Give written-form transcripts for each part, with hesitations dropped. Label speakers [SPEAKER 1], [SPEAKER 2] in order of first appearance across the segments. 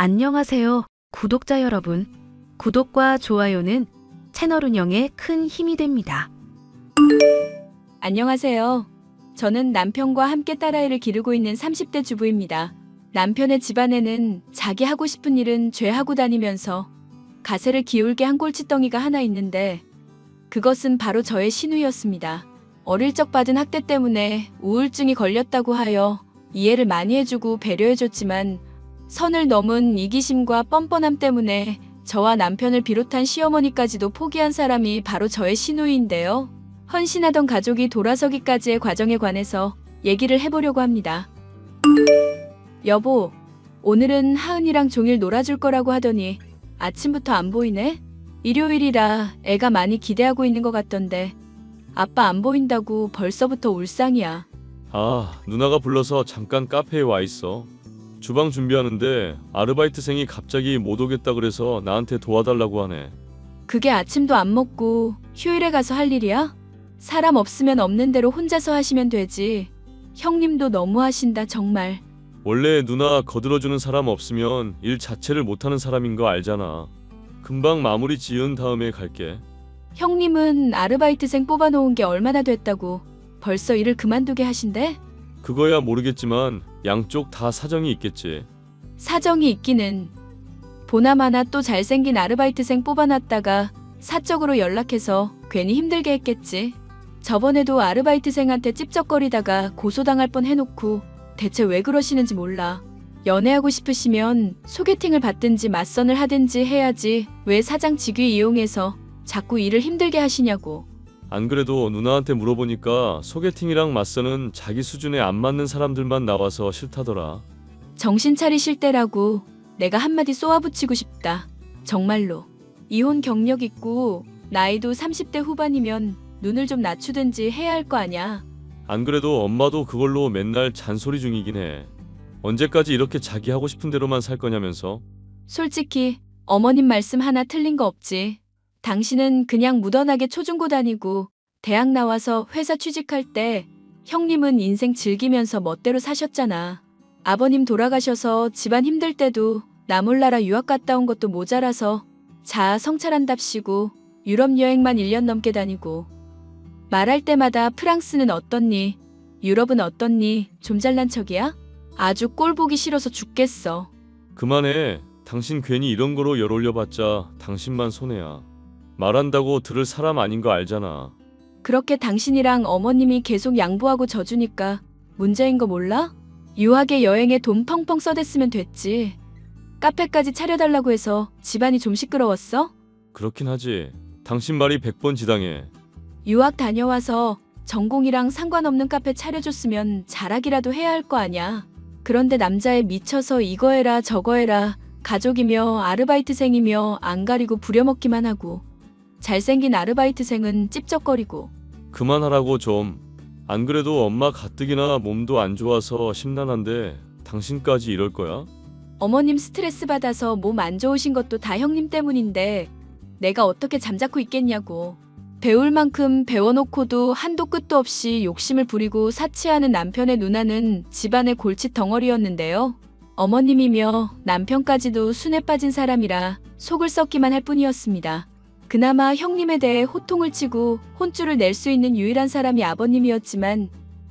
[SPEAKER 1] 안녕하세요, 구독자 여러분. 구독과 좋아요는 채널 운영에 큰 힘이 됩니다.
[SPEAKER 2] 안녕하세요. 저는 남편과 함께 딸아이를 기르고 있는 30대 주부입니다. 남편의 집안에는 자기 하고 싶은 일은 죄하고 다니면서 가세를 기울게 한 골칫덩이가 하나 있는데 그것은 바로 저의 시누이였습니다. 어릴 적 받은 학대 때문에 우울증이 걸렸다고 하여 이해를 많이 해주고 배려해줬지만 선을 넘은 이기심과 뻔뻔함 때문에 저와 남편을 비롯한 시어머니까지도 포기한 사람이 바로 저의 시누이인데요. 헌신하던 가족이 돌아서기까지의 과정에 관해서 얘기를 해보려고 합니다. 여보, 오늘은 하은이랑 종일 놀아줄 거라고 하더니 아침부터 안 보이네? 일요일이라 애가 많이 기대하고 있는 것 같던데 아빠 안 보인다고 벌써부터 울상이야.
[SPEAKER 3] 누나가 불러서 잠깐 카페에 와 있어. 주방 준비하는데 아르바이트생이 갑자기 못 오겠다 그래서 나한테 도와달라고 하네.
[SPEAKER 2] 그게 아침도 안 먹고 휴일에 가서 할 일이야? 사람 없으면 없는 대로 혼자서 하시면 되지. 형님도 너무 하신다 정말.
[SPEAKER 3] 원래 누나 거들어주는 사람 없으면 일 자체를 못하는 사람인 거 알잖아. 금방 마무리 지은 다음에 갈게.
[SPEAKER 2] 형님은 아르바이트생 뽑아놓은 게 얼마나 됐다고 벌써 일을 그만두게 하신대?
[SPEAKER 3] 그거야 모르겠지만 양쪽 다 사정이 있겠지.
[SPEAKER 2] 사정이 있기는. 보나마나 또 잘생긴 아르바이트생 뽑아놨다가 사적으로 연락해서 괜히 힘들게 했겠지. 저번에도 아르바이트생한테 찝쩍거리다가 고소당할 뻔 해놓고 대체 왜 그러시는지 몰라. 연애하고 싶으시면 소개팅을 받든지 맞선을 하든지 해야지 왜 사장 직위 이용해서 자꾸 일을 힘들게 하시냐고.
[SPEAKER 3] 안 그래도 누나한테 물어보니까 소개팅이랑 맞서는 자기 수준에 안 맞는 사람들만 나와서 싫다더라.
[SPEAKER 2] 정신 차리실 때라고 내가 한마디 쏘아붙이고 싶다. 정말로. 이혼 경력 있고 나이도 30대 후반이면 눈을 좀 낮추든지 해야 할 거 아냐.
[SPEAKER 3] 안 그래도 엄마도 그걸로 맨날 잔소리 중이긴 해. 언제까지 이렇게 자기 하고 싶은 대로만 살 거냐면서.
[SPEAKER 2] 솔직히 어머님 말씀 하나 틀린 거 없지. 당신은 그냥 무던하게 초중고 다니고 대학 나와서 회사 취직할 때 형님은 인생 즐기면서 멋대로 사셨잖아. 아버님 돌아가셔서 집안 힘들 때도 나 몰라라 유학 갔다 온 것도 모자라서 자아 성찰한답시고 유럽 여행만 1년 넘게 다니고 말할 때마다 프랑스는 어떻니? 유럽은 어떻니? 좀 잘난 척이야? 아주 꼴 보기 싫어서 죽겠어.
[SPEAKER 3] 그만해. 당신 괜히 이런 거로 열 올려봤자 당신만 손해야. 말한다고 들을 사람 아닌 거 알잖아.
[SPEAKER 2] 그렇게 당신이랑 어머님이 계속 양보하고 져주니까 문제인 거 몰라? 유학에 여행에 돈 펑펑 써댔으면 됐지. 카페까지 차려달라고 해서 집안이 좀 시끄러웠어?
[SPEAKER 3] 그렇긴 하지. 당신 말이 100번 지당해.
[SPEAKER 2] 유학 다녀와서 전공이랑 상관없는 카페 차려줬으면 자락이라도 해야 할 거 아냐. 그런데 남자에 미쳐서 이거 해라 저거 해라 가족이며 아르바이트생이며 안 가리고 부려먹기만 하고 잘생긴 아르바이트생은 찝쩍거리고.
[SPEAKER 3] 그만하라고 좀. 안 그래도 엄마 가뜩이나 몸도 안 좋아서 심란한데 당신까지 이럴 거야?
[SPEAKER 2] 어머님 스트레스 받아서 몸 안 좋으신 것도 다 형님 때문인데 내가 어떻게 잠자코 있겠냐고. 배울 만큼 배워놓고도 한도 끝도 없이 욕심을 부리고 사치하는 남편의 누나는 집안의 골칫 덩어리였는데요. 어머님이며 남편까지도 순에 빠진 사람이라 속을 썩기만 할 뿐이었습니다. 그나마 형님에 대해 호통을 치고 혼쭐을 낼 수 있는 유일한 사람이 아버님이었지만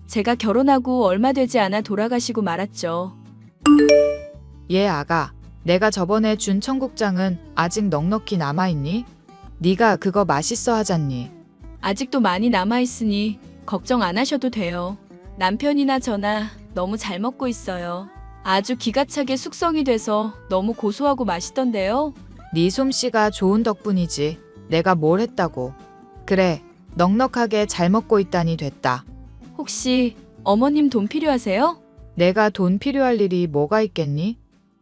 [SPEAKER 2] 제가 결혼하고 얼마 되지 않아 돌아가시고 말았죠.
[SPEAKER 4] 예 아가, 내가 저번에 준 청국장은 아직 넉넉히 남아있니? 네가 그거 맛있어 하잖니.
[SPEAKER 2] 아직도 많이 남아있으니 걱정 안 하셔도 돼요. 남편이나 저나 너무 잘 먹고 있어요. 아주 기가 차게 숙성이 돼서 너무 고소하고 맛있던데요.
[SPEAKER 4] 네 솜씨가 좋은 덕분이지. 내가 뭘 했다고. 그래, 넉넉하게 잘 먹고 있다니 됐다.
[SPEAKER 2] 혹시 어머님 돈 필요하세요?
[SPEAKER 4] 내가 돈 필요할 일이 뭐가 있겠니?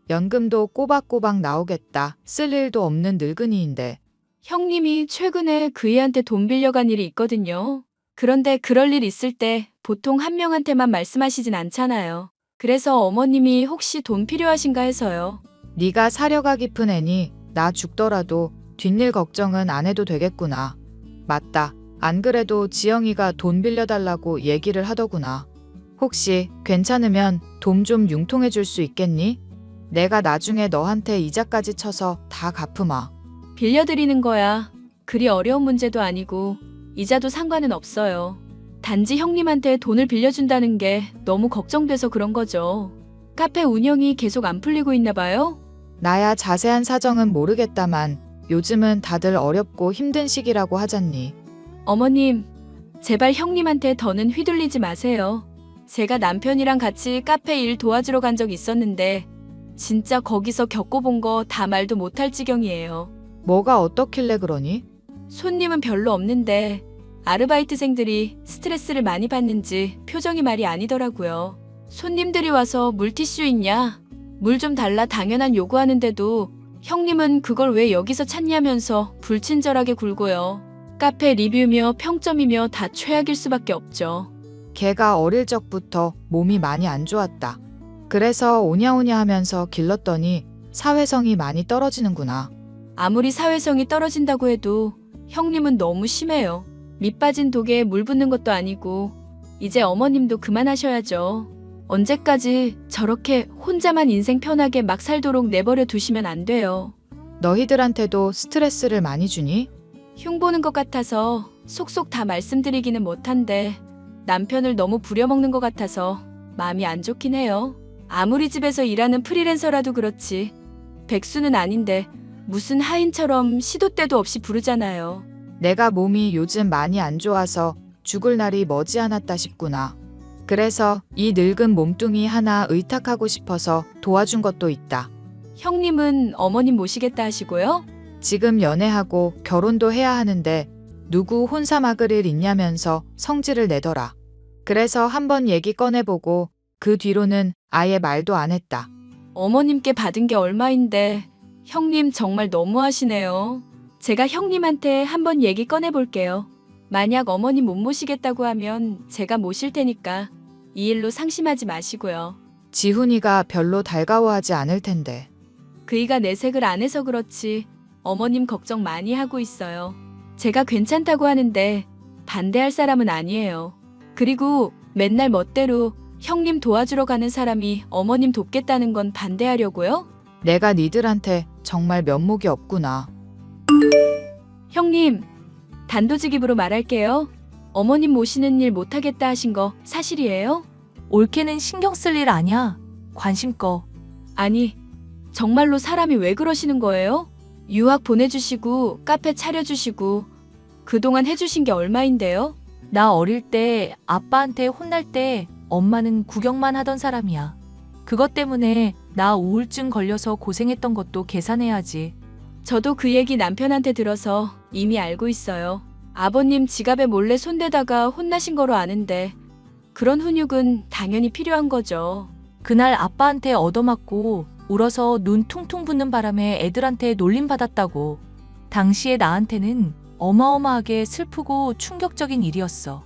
[SPEAKER 4] 연금도 꼬박꼬박 나오겠다. 쓸 일도 없는 늙은이인데.
[SPEAKER 2] 형님이 최근에 그이한테 돈 빌려간 일이 있거든요. 그런데 그럴 일 있을 때 보통 한 명한테만 말씀하시진 않잖아요. 그래서 어머님이 혹시 돈 필요하신가 해서요.
[SPEAKER 4] 네가 사려가 깊은 애니 나 죽더라도 뒷일 걱정은 안 해도 되겠구나. 맞다. 안 그래도 지영이가 돈 빌려달라고 얘기를 하더구나. 혹시 괜찮으면 돈 좀 융통해 줄 수 있겠니? 내가 나중에 너한테 이자까지 쳐서 다 갚으마.
[SPEAKER 2] 빌려드리는 거야. 그리 어려운 문제도 아니고 이자도 상관은 없어요. 단지 형님한테 돈을 빌려준다는 게 너무 걱정돼서 그런 거죠. 카페 운영이 계속 안 풀리고 있나 봐요?
[SPEAKER 4] 나야 자세한 사정은 모르겠다만 요즘은 다들 어렵고 힘든 시기라고 하잖니.
[SPEAKER 2] 어머님, 제발 형님한테 더는 휘둘리지 마세요. 제가 남편이랑 같이 카페 일 도와주러 간 적 있었는데 진짜 거기서 겪어본 거 다 말도 못할 지경이에요.
[SPEAKER 4] 뭐가 어떻길래 그러니?
[SPEAKER 2] 손님은 별로 없는데 아르바이트생들이 스트레스를 많이 받는지 표정이 말이 아니더라고요. 손님들이 와서 물티슈 있냐? 물 좀 달라 당연한 요구하는데도 형님은 그걸 왜 여기서 찾냐면서 불친절하게 굴고요. 카페 리뷰며 평점이며 다 최악일 수밖에 없죠.
[SPEAKER 4] 걔가 어릴 적부터 몸이 많이 안 좋았다. 그래서 오냐오냐 하면서 길렀더니 사회성이 많이 떨어지는구나.
[SPEAKER 2] 아무리 사회성이 떨어진다고 해도 형님은 너무 심해요. 밑 빠진 독에 물 붓는 것도 아니고 이제 어머님도 그만하셔야죠. 언제까지 저렇게 혼자만 인생 편하게 막 살도록 내버려 두시면 안 돼요.
[SPEAKER 4] 너희들한테도 스트레스를 많이 주니?
[SPEAKER 2] 흉보는 것 같아서 속속 다 말씀드리기는 못한데 남편을 너무 부려먹는 것 같아서 마음이 안 좋긴 해요. 아무리 집에서 일하는 프리랜서라도 그렇지 백수는 아닌데 무슨 하인처럼 시도 때도 없이 부르잖아요.
[SPEAKER 4] 내가 몸이 요즘 많이 안 좋아서 죽을 날이 머지않았다 싶구나. 그래서 이 늙은 몸뚱이 하나 의탁하고 싶어서 도와준 것도 있다.
[SPEAKER 2] 형님은 어머님 모시겠다 하시고요?
[SPEAKER 4] 지금 연애하고 결혼도 해야 하는데 누구 혼사 막을 일 있냐면서 성질을 내더라. 그래서 한번 얘기 꺼내보고 그 뒤로는 아예 말도 안 했다.
[SPEAKER 2] 어머님께 받은 게 얼마인데 형님 정말 너무하시네요. 제가 형님한테 한번 얘기 꺼내볼게요. 만약 어머님 못 모시겠다고 하면 제가 모실 테니까 이 일로 상심하지 마시고요.
[SPEAKER 4] 지훈이가 별로 달가워하지 않을 텐데.
[SPEAKER 2] 그이가 내색을 안 해서 그렇지 어머님 걱정 많이 하고 있어요. 제가 괜찮다고 하는데 반대할 사람은 아니에요. 그리고 맨날 멋대로 형님 도와주러 가는 사람이 어머님 돕겠다는 건 반대하려고요?
[SPEAKER 4] 내가 니들한테 정말 면목이 없구나.
[SPEAKER 2] 형님, 단도직입으로 말할게요. 어머님 모시는 일 못하겠다 하신 거 사실이에요?
[SPEAKER 5] 올케는 신경 쓸 일 아냐. 관심 꺼.
[SPEAKER 2] 아니, 정말로 사람이 왜 그러시는 거예요? 유학 보내주시고 카페 차려주시고 그동안 해주신 게 얼마인데요?
[SPEAKER 5] 나 어릴 때 아빠한테 혼날 때 엄마는 구경만 하던 사람이야. 그것 때문에 나 우울증 걸려서 고생했던 것도 계산해야지.
[SPEAKER 2] 저도 그 얘기 남편한테 들어서 이미 알고 있어요. 아버님 지갑에 몰래 손대다가 혼나신 거로 아는데 그런 훈육은 당연히 필요한 거죠.
[SPEAKER 5] 그날 아빠한테 얻어맞고 울어서 눈 퉁퉁 붓는 바람에 애들한테 놀림받았다고. 당시에 나한테는 어마어마하게 슬프고 충격적인 일이었어.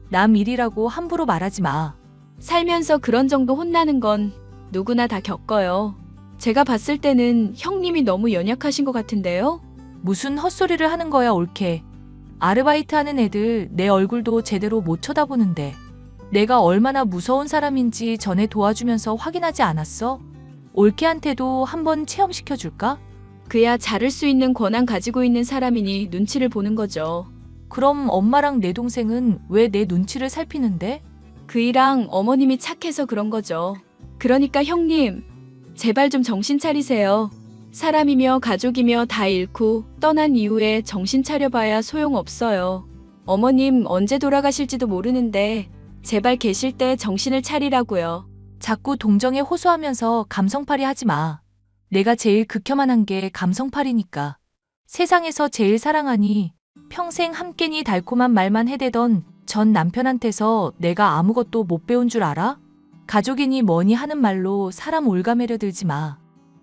[SPEAKER 5] 남 일이라고 함부로 말하지 마.
[SPEAKER 2] 살면서 그런 정도 혼나는 건 누구나 다 겪어요. 제가 봤을 때는 형님이 너무 연약하신 것 같은데요?
[SPEAKER 5] 무슨 헛소리를 하는 거야 올케. 아르바이트 하는 애들 내 얼굴도 제대로 못 쳐다보는데 내가 얼마나 무서운 사람인지 전에 도와주면서 확인하지 않았어? 올케한테도 한번 체험시켜줄까?
[SPEAKER 2] 그야 자를 수 있는 권한 가지고 있는 사람이니 눈치를 보는 거죠.
[SPEAKER 5] 그럼 엄마랑 내 동생은 왜 내 눈치를 살피는데?
[SPEAKER 2] 그이랑 어머님이 착해서 그런 거죠. 그러니까 형님, 제발 좀 정신 차리세요. 사람이며 가족이며 다 잃고 떠난 이후에 정신 차려봐야 소용없어요. 어머님 언제 돌아가실지도 모르는데 제발 계실 때 정신을 차리라고요.
[SPEAKER 5] 자꾸 동정에 호소하면서 감성팔이 하지 마. 내가 제일 극혐한 게 감성팔이니까. 세상에서 제일 사랑하니 평생 함께니 달콤한 말만 해대던 전 남편한테서 내가 아무것도 못 배운 줄 알아? 가족이니 뭐니 하는 말로 사람 올가매려 들지 마.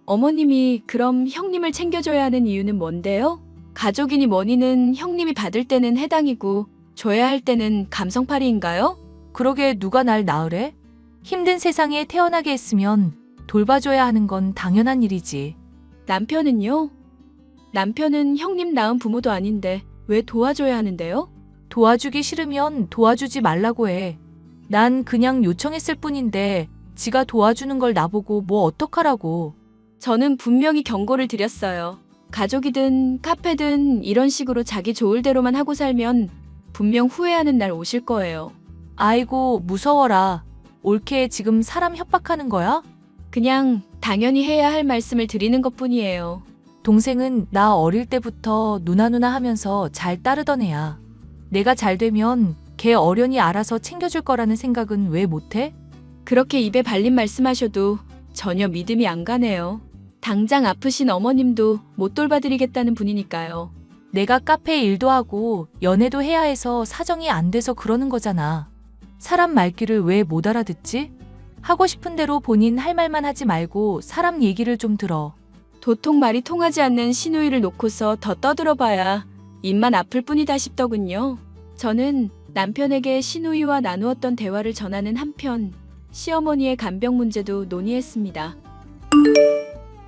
[SPEAKER 2] 어머님이 그럼 형님을 챙겨줘야 하는 이유는 뭔데요? 가족이니 뭐니는 형님이 받을 때는 해당이고 줘야 할 때는 감성팔이인가요?
[SPEAKER 5] 그러게 누가 날 낳으래? 힘든 세상에 태어나게 했으면 돌봐줘야 하는 건 당연한 일이지.
[SPEAKER 2] 남편은요? 남편은 형님 낳은 부모도 아닌데 왜 도와줘야 하는데요?
[SPEAKER 5] 도와주기 싫으면 도와주지 말라고 해. 난 그냥 요청했을 뿐인데 지가 도와주는 걸 나보고 뭐 어떡하라고.
[SPEAKER 2] 저는 분명히 경고를 드렸어요. 가족이든 카페든 이런 식으로 자기 좋을 대로만 하고 살면 분명 후회하는 날 오실 거예요.
[SPEAKER 5] 아이고, 무서워라. 올케 지금 사람 협박하는 거야?
[SPEAKER 2] 그냥 당연히 해야 할 말씀을 드리는 것뿐이에요.
[SPEAKER 5] 동생은 나 어릴 때부터 누나 하면서 잘 따르던 애야. 내가 잘 되면 걔 어련히 알아서 챙겨줄 거라는 생각은 왜 못해?
[SPEAKER 2] 그렇게 입에 발린 말씀하셔도 전혀 믿음이 안 가네요. 당장 아프신 어머님도 못 돌봐드리겠다는 분이니까요.
[SPEAKER 5] 내가 카페 일도 하고 연애도 해야 해서 사정이 안 돼서 그러는 거잖아. 사람 말귀를 왜 못 알아듣지? 하고 싶은 대로 본인 할 말만 하지 말고 사람 얘기를 좀 들어.
[SPEAKER 2] 도통 말이 통하지 않는 시누이를 놓고서 더 떠들어봐야 입만 아플 뿐이다 싶더군요. 저는 남편에게 시누이와 나누었던 대화를 전하는 한편 시어머니의 간병 문제도 논의했습니다.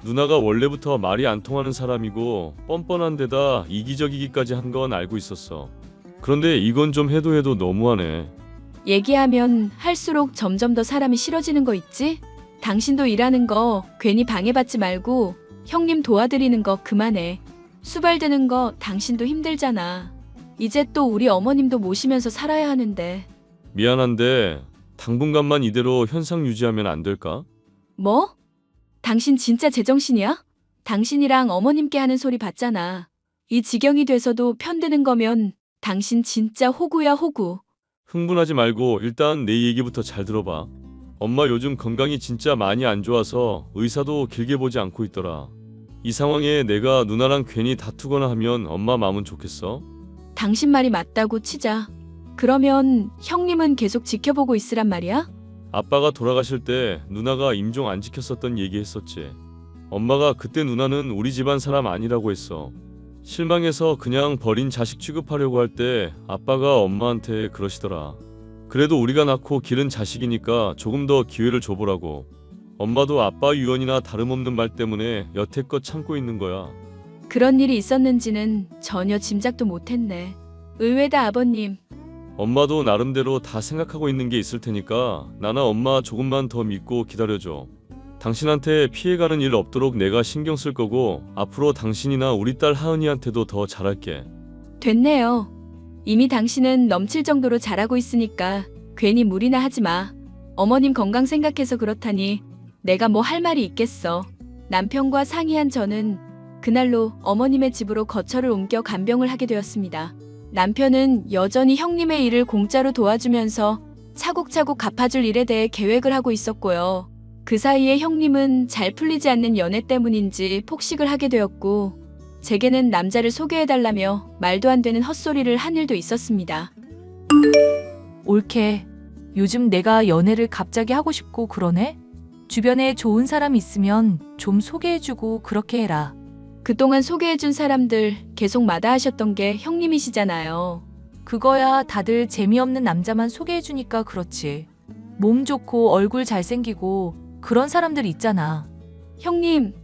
[SPEAKER 3] 누나가 원래부터 말이 안 통하는 사람이고 뻔뻔한 데다 이기적이기까지 한 건 알고 있었어. 그런데 이건 좀 해도 너무하네.
[SPEAKER 2] 얘기하면 할수록 점점 더 사람이 싫어지는 거 있지? 당신도 일하는 거 괜히 방해받지 말고 형님 도와드리는 거 그만해. 수발되는 거 당신도 힘들잖아. 이제 또 우리 어머님도 모시면서 살아야 하는데.
[SPEAKER 3] 미안한데 당분간만 이대로 현상 유지하면 안 될까?
[SPEAKER 2] 뭐? 당신 진짜 제정신이야? 당신이랑 어머님께 하는 소리 봤잖아. 이 지경이 돼서도 편드는 거면 당신 진짜 호구야, 호구.
[SPEAKER 3] 흥분하지 말고 일단 내 얘기부터 잘 들어봐. 엄마 요즘 건강이 진짜 많이 안 좋아서 의사도 길게 보지 않고 있더라. 이 상황에 내가 누나랑 괜히 다투거나 하면 엄마 마음은 좋겠어?
[SPEAKER 2] 당신 말이 맞다고 치자. 그러면 형님은 계속 지켜보고 있으란 말이야?
[SPEAKER 3] 아빠가 돌아가실 때 누나가 임종 안 지켰었던 얘기 했었지. 엄마가 그때 누나는 우리 집안 사람 아니라고 했어. 실망해서 그냥 버린 자식 취급하려고 할 때 아빠가 엄마한테 그러시더라. 그래도 우리가 낳고 기른 자식이니까 조금 더 기회를 줘보라고. 엄마도 아빠 유언이나 다름없는 말 때문에 여태껏 참고 있는 거야.
[SPEAKER 2] 그런 일이 있었는지는 전혀 짐작도 못했네. 의외다, 아버님.
[SPEAKER 3] 엄마도 나름대로 다 생각하고 있는 게 있을 테니까 나나 엄마 조금만 더 믿고 기다려줘. 당신한테 피해가는 일 없도록 내가 신경 쓸 거고 앞으로 당신이나 우리 딸 하은이한테도 더 잘할게.
[SPEAKER 2] 됐네요. 이미 당신은 넘칠 정도로 잘하고 있으니까 괜히 무리나 하지 마. 어머님 건강 생각해서 그렇다니 내가 뭐 할 말이 있겠어. 남편과 상의한 저는 그날로 어머님의 집으로 거처를 옮겨 간병을 하게 되었습니다. 남편은 여전히 형님의 일을 공짜로 도와주면서 차곡차곡 갚아줄 일에 대해 계획을 하고 있었고요. 그 사이에 형님은 잘 풀리지 않는 연애 때문인지 폭식을 하게 되었고 제게는 남자를 소개해달라며 말도 안 되는 헛소리를 한 일도 있었습니다.
[SPEAKER 5] 올케, 요즘 내가 연애를 갑자기 하고 싶고 그러네? 주변에 좋은 사람 있으면 좀 소개해주고 그렇게 해라.
[SPEAKER 2] 그동안 소개해준 사람들 계속 마다하셨던 게 형님이시잖아요.
[SPEAKER 5] 그거야 다들 재미없는 남자만 소개해주니까 그렇지. 몸 좋고 얼굴 잘생기고 그런 사람들 있잖아.
[SPEAKER 2] 형님,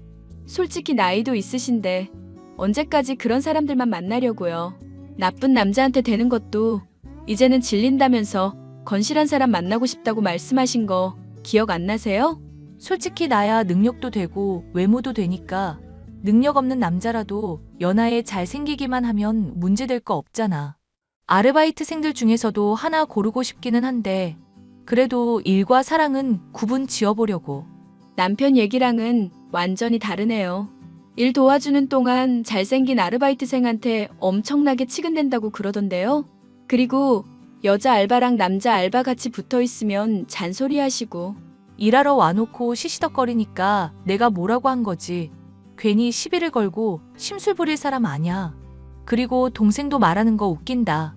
[SPEAKER 2] 솔직히 나이도 있으신데 언제까지 그런 사람들만 만나려고요. 나쁜 남자한테 되는 것도 이제는 질린다면서 건실한 사람 만나고 싶다고 말씀하신 거 기억 안 나세요?
[SPEAKER 5] 솔직히 나야 능력도 되고 외모도 되니까 능력 없는 남자라도 연하에 잘생기기만 하면 문제될 거 없잖아. 아르바이트생들 중에서도 하나 고르고 싶기는 한데 그래도 일과 사랑은 구분 지어보려고.
[SPEAKER 2] 남편 얘기랑은 완전히 다르네요. 일 도와주는 동안 잘생긴 아르바이트생한테 엄청나게 치근댄다고 그러던데요. 그리고 여자 알바랑 남자 알바 같이 붙어 있으면 잔소리하시고.
[SPEAKER 5] 일하러 와놓고 시시덕거리니까 내가 뭐라고 한 거지. 괜히 시비를 걸고 심술 부릴 사람 아냐. 그리고 동생도 말하는 거 웃긴다.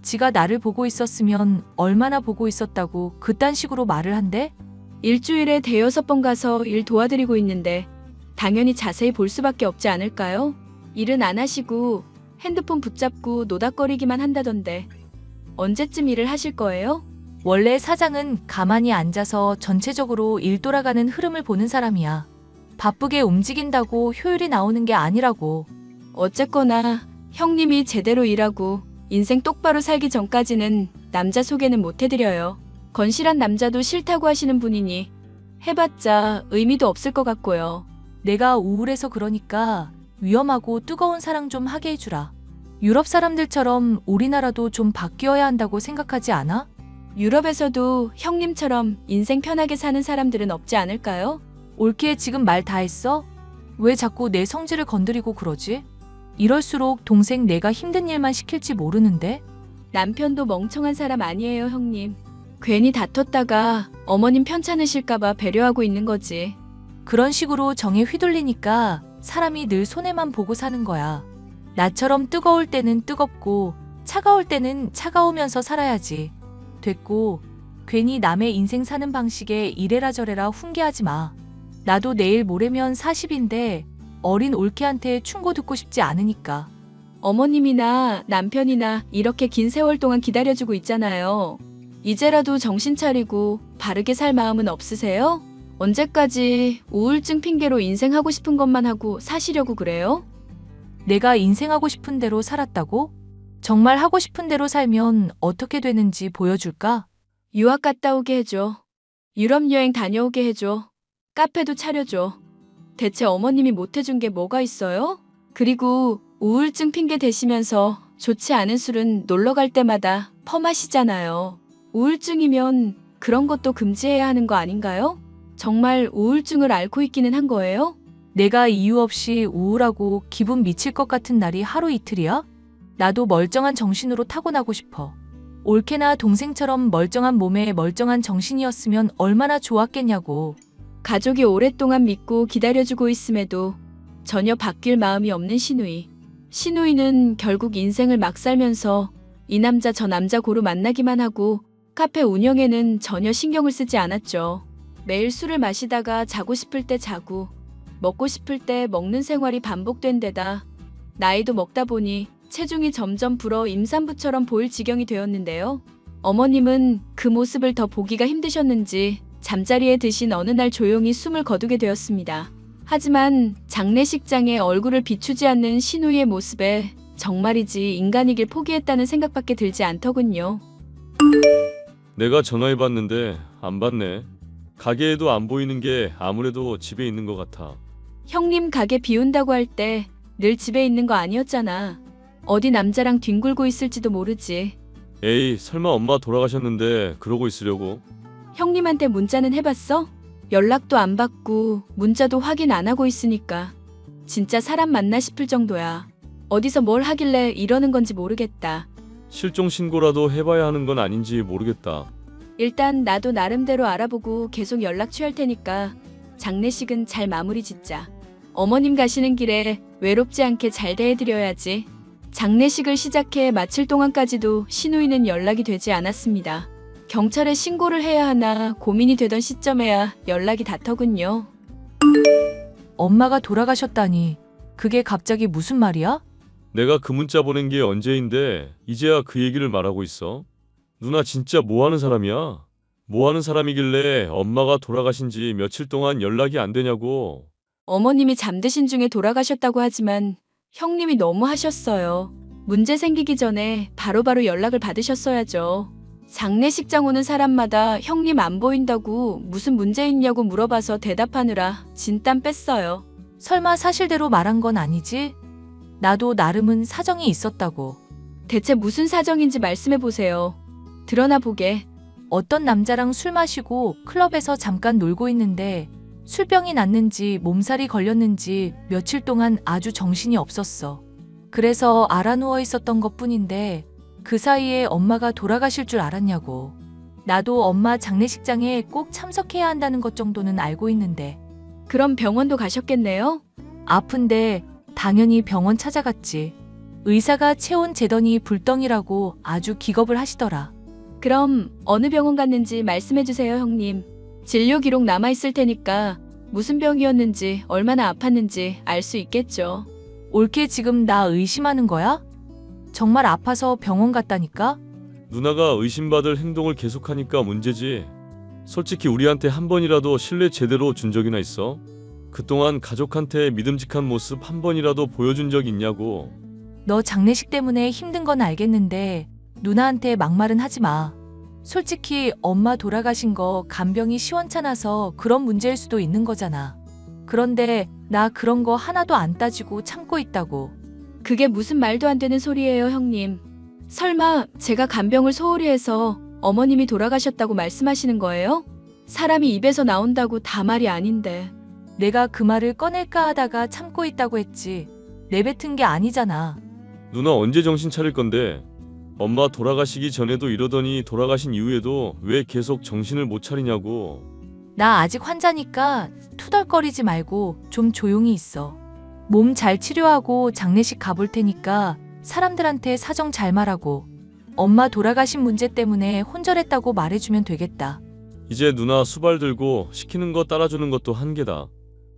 [SPEAKER 5] 지가 나를 보고 있었으면 얼마나 보고 있었다고 그딴 식으로 말을 한대?
[SPEAKER 2] 일주일에 5-6번 가서 일 도와드리고 있는데 당연히 자세히 볼 수밖에 없지 않을까요? 일은 안 하시고 핸드폰 붙잡고 노닥거리기만 한다던데 언제쯤 일을 하실 거예요?
[SPEAKER 5] 원래 사장은 가만히 앉아서 전체적으로 일 돌아가는 흐름을 보는 사람이야. 바쁘게 움직인다고 효율이 나오는 게 아니라고.
[SPEAKER 2] 어쨌거나 형님이 제대로 일하고 인생 똑바로 살기 전까지는 남자 소개는 못 해드려요. 건실한 남자도 싫다고 하시는 분이니 해봤자 의미도 없을 것 같고요.
[SPEAKER 5] 내가 우울해서 그러니까 위험하고 뜨거운 사랑 좀 하게 해주라. 유럽 사람들처럼 우리나라도 좀 바뀌어야 한다고 생각하지 않아?
[SPEAKER 2] 유럽에서도 형님처럼 인생 편하게 사는 사람들은 없지 않을까요?
[SPEAKER 5] 올케 지금 말 다 했어? 왜 자꾸 내 성질을 건드리고 그러지? 이럴수록 동생 내가 힘든 일만 시킬지 모르는데?
[SPEAKER 2] 남편도 멍청한 사람 아니에요, 형님. 괜히 다퉜다가 어머님 편찮으실까봐 배려하고 있는 거지.
[SPEAKER 5] 그런 식으로 정에 휘둘리니까 사람이 늘 손해만 보고 사는 거야. 나처럼 뜨거울 때는 뜨겁고 차가울 때는 차가우면서 살아야지. 됐고, 괜히 남의 인생 사는 방식에 이래라 저래라 훈계하지 마. 나도 내일 모레면 40인데 어린 올케한테 충고 듣고 싶지 않으니까.
[SPEAKER 2] 어머님이나 남편이나 이렇게 긴 세월 동안 기다려주고 있잖아요. 이제라도 정신 차리고 바르게 살 마음은 없으세요? 언제까지 우울증 핑계로 인생 하고 싶은 것만 하고 사시려고 그래요?
[SPEAKER 5] 내가 인생 하고 싶은 대로 살았다고? 정말 하고 싶은 대로 살면 어떻게 되는지 보여줄까?
[SPEAKER 2] 유학 갔다 오게 해줘. 유럽 여행 다녀오게 해줘. 카페도 차려줘. 대체 어머님이 못해준 게 뭐가 있어요? 그리고 우울증 핑계 대시면서 좋지 않은 술은 놀러 갈 때마다 퍼마시잖아요. 우울증이면 그런 것도 금지해야 하는 거 아닌가요? 정말 우울증을 앓고 있기는 한 거예요?
[SPEAKER 5] 내가 이유 없이 우울하고 기분 미칠 것 같은 날이 하루 이틀이야? 나도 멀쩡한 정신으로 타고나고 싶어. 올케나 동생처럼 멀쩡한 몸에 멀쩡한 정신이었으면 얼마나 좋았겠냐고.
[SPEAKER 2] 가족이 오랫동안 믿고 기다려주고 있음에도 전혀 바뀔 마음이 없는 시누이. 시누이는 결국 인생을 막 살면서 이 남자 저 남자 고루 만나기만 하고 카페 운영에는 전혀 신경을 쓰지 않았죠. 매일 술을 마시다가 자고 싶을 때 자고 먹고 싶을 때 먹는 생활이 반복된 데다 나이도 먹다 보니 체중이 점점 불어 임산부처럼 보일 지경이 되었는데요. 어머님은 그 모습을 더 보기가 힘드셨는지 잠자리에 드신 어느 날 조용히 숨을 거두게 되었습니다. 하지만 장례식장에 얼굴을 비추지 않는 시누이의 모습에 정말이지 인간이길 포기했다는 생각밖에 들지 않더군요.
[SPEAKER 3] 내가 전화해봤는데 안 받네. 가게에도 안 보이는 게 아무래도 집에 있는 것 같아.
[SPEAKER 2] 형님 가게 비운다고 할 때 늘 집에 있는 거 아니었잖아. 어디 남자랑 뒹굴고 있을지도 모르지.
[SPEAKER 3] 에이, 설마 엄마 돌아가셨는데 그러고 있으려고?
[SPEAKER 2] 형님한테 문자는 해봤어? 연락도 안 받고 문자도 확인 안 하고 있으니까 진짜 사람 맞나 싶을 정도야. 어디서 뭘 하길래 이러는 건지 모르겠다.
[SPEAKER 3] 실종 신고라도 해봐야 하는 건 아닌지 모르겠다.
[SPEAKER 2] 일단 나도 나름대로 알아보고 계속 연락 취할 테니까 장례식은 잘 마무리 짓자. 어머님 가시는 길에 외롭지 않게 잘 대해드려야지. 장례식을 시작해 마칠 동안까지도 시누이는 연락이 되지 않았습니다. 경찰에 신고를 해야 하나 고민이 되던 시점에야 연락이 닿더군요.
[SPEAKER 5] 엄마가 돌아가셨다니. 그게 갑자기 무슨 말이야?
[SPEAKER 3] 내가 그 문자 보낸 게 언제인데 이제야 그 얘기를 말하고 있어? 누나 진짜 뭐 하는 사람이야? 뭐 하는 사람이길래 엄마가 돌아가신 지 며칠 동안 연락이 안 되냐고.
[SPEAKER 2] 어머님이 잠드신 중에 돌아가셨다고 하지만 형님이 너무 하셨어요. 문제 생기기 전에 바로바로 연락을 받으셨어야죠. 장례식장 오는 사람마다 형님 안 보인다고 무슨 문제 있냐고 물어봐서 대답하느라 진땀 뺐어요.
[SPEAKER 5] 설마 사실대로 말한 건 아니지? 나도 나름은 사정이 있었다고.
[SPEAKER 2] 대체 무슨 사정인지 말씀해보세요. 드러나 보게.
[SPEAKER 5] 어떤 남자랑 술 마시고 클럽에서 잠깐 놀고 있는데 술병이 났는지 몸살이 걸렸는지 며칠 동안 아주 정신이 없었어. 그래서 알아누워 있었던 것뿐인데 그 사이에 엄마가 돌아가실 줄 알았냐고. 나도 엄마 장례식장에 꼭 참석해야 한다는 것 정도는 알고 있는데.
[SPEAKER 2] 그럼 병원도 가셨겠네요?
[SPEAKER 5] 아픈데 당연히 병원 찾아갔지. 의사가 체온 재더니 불덩이라고 아주 기겁을 하시더라.
[SPEAKER 2] 그럼 어느 병원 갔는지 말씀해주세요, 형님. 진료 기록 남아있을 테니까 무슨 병이었는지 얼마나 아팠는지 알 수 있겠죠.
[SPEAKER 5] 올케 지금 나 의심하는 거야? 정말 아파서 병원 갔다니까?
[SPEAKER 3] 누나가 의심받을 행동을 계속하니까 문제지. 솔직히 우리한테 한 번이라도 신뢰 제대로 준 적이나 있어? 그동안 가족한테 믿음직한 모습 한 번이라도 보여준 적 있냐고.
[SPEAKER 5] 너 장례식 때문에 힘든 건 알겠는데 누나한테 막말은 하지 마. 솔직히 엄마 돌아가신 거 간병이 시원찮아서 그런 문제일 수도 있는 거잖아. 그런데 나 그런 거 하나도 안 따지고 참고 있다고.
[SPEAKER 2] 그게 무슨 말도 안 되는 소리예요, 형님. 설마 제가 간병을 소홀히 해서 어머님이 돌아가셨다고 말씀하시는 거예요? 사람이 입에서 나온다고 다 말이 아닌데.
[SPEAKER 5] 내가 그 말을 꺼낼까 하다가 참고 있다고 했지. 내뱉은 게 아니잖아.
[SPEAKER 3] 누나 언제 정신 차릴 건데? 엄마 돌아가시기 전에도 이러더니 돌아가신 이후에도 왜 계속 정신을 못 차리냐고.
[SPEAKER 5] 나 아직 환자니까 투덜거리지 말고 좀 조용히 있어. 몸 잘 치료하고 장례식 가볼 테니까 사람들한테 사정 잘 말하고 엄마 돌아가신 문제 때문에 혼절했다고 말해주면 되겠다.
[SPEAKER 3] 이제 누나 수발 들고 시키는 거 따라주는 것도 한계다.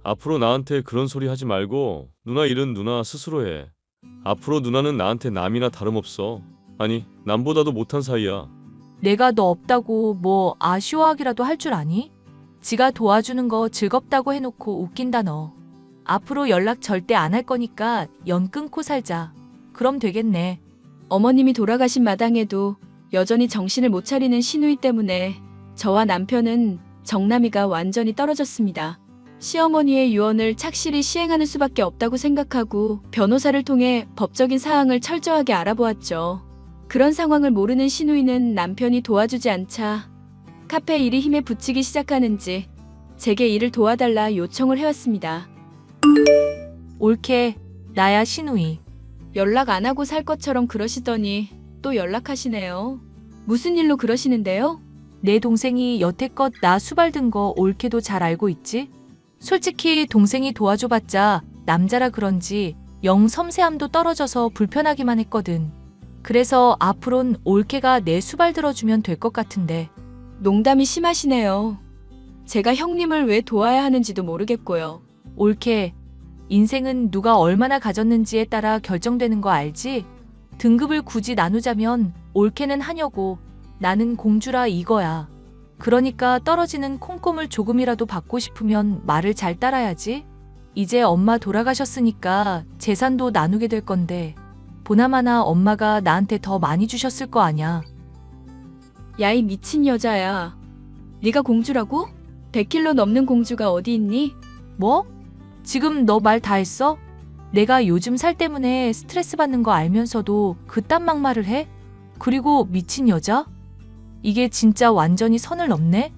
[SPEAKER 3] 앞으로 나한테 그런 소리 하지 말고 누나 일은 누나 스스로 해. 앞으로 누나는 나한테 남이나 다름없어. 아니, 남보다도 못한 사이야.
[SPEAKER 5] 내가 너 없다고 뭐 아쉬워하기라도 할 줄 아니? 지가 도와주는 거 즐겁다고 해놓고 웃긴다 너. 앞으로 연락 절대 안 할 거니까 연 끊고 살자. 그럼 되겠네.
[SPEAKER 2] 어머님이 돌아가신 마당에도 여전히 정신을 못 차리는 시누이 때문에 저와 남편은 정남이가 완전히 떨어졌습니다. 시어머니의 유언을 착실히 시행하는 수밖에 없다고 생각하고 변호사를 통해 법적인 사항을 철저하게 알아보았죠. 그런 상황을 모르는 시누이는 남편이 도와주지 않자 카페 일이 힘에 부치기 시작하는지 제게 일을 도와달라 요청을 해왔습니다.
[SPEAKER 5] 옳게 나야 시누이.
[SPEAKER 2] 연락 안 하고 살 것처럼 그러시더니 또 연락하시네요. 무슨 일로 그러시는데요?
[SPEAKER 5] 내 동생이 여태껏 나 수발든 거 옳게도 잘 알고 있지? 솔직히 동생이 도와줘봤자 남자라 그런지 영 섬세함도 떨어져서 불편하기만 했거든. 그래서 앞으론 옳게가 내 수발 들어주면 될 것 같은데.
[SPEAKER 2] 농담이 심하시네요. 제가 형님을 왜 도와야 하는지도 모르겠고요.
[SPEAKER 5] 옳게, 인생은 누가 얼마나 가졌는지에 따라 결정되는 거 알지? 등급을 굳이 나누자면 옳게는 하녀고 나는 공주라 이거야. 그러니까 떨어지는 콩고물 조금이라도 받고 싶으면 말을 잘 따라야지. 이제 엄마 돌아가셨으니까 재산도 나누게 될 건데 보나마나 엄마가 나한테 더 많이 주셨을 거 아냐.
[SPEAKER 2] 야, 이 미친 여자야. 네가 공주라고? 100kg 넘는 공주가 어디 있니?
[SPEAKER 5] 뭐? 지금 너 말 다 했어? 내가 요즘 살 때문에 스트레스 받는 거 알면서도 그딴 막말을 해? 그리고 미친 여자? 이게 진짜 완전히 선을 넘네?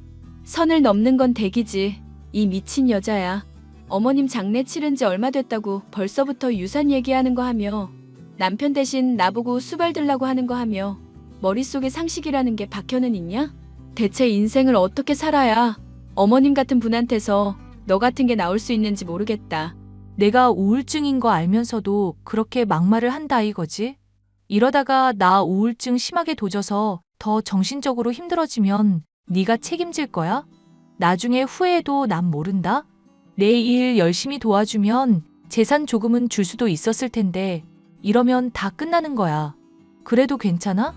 [SPEAKER 2] 선을 넘는 건 댁이지. 이 미친 여자야. 어머님 장례 치른 지 얼마 됐다고 벌써부터 유산 얘기하는 거 하며 남편 대신 나보고 수발 들라고 하는 거 하며 머릿속에 상식이라는 게 박혀는 있냐? 대체 인생을 어떻게 살아야 어머님 같은 분한테서 너 같은 게 나올 수 있는지 모르겠다.
[SPEAKER 5] 내가 우울증인 거 알면서도 그렇게 막말을 한다 이거지? 이러다가 나 우울증 심하게 도져서 더 정신적으로 힘들어지면 네가 책임질 거야? 나중에 후회해도 난 모른다? 내 일 열심히 도와주면 재산 조금은 줄 수도 있었을 텐데 이러면 다 끝나는 거야. 그래도 괜찮아?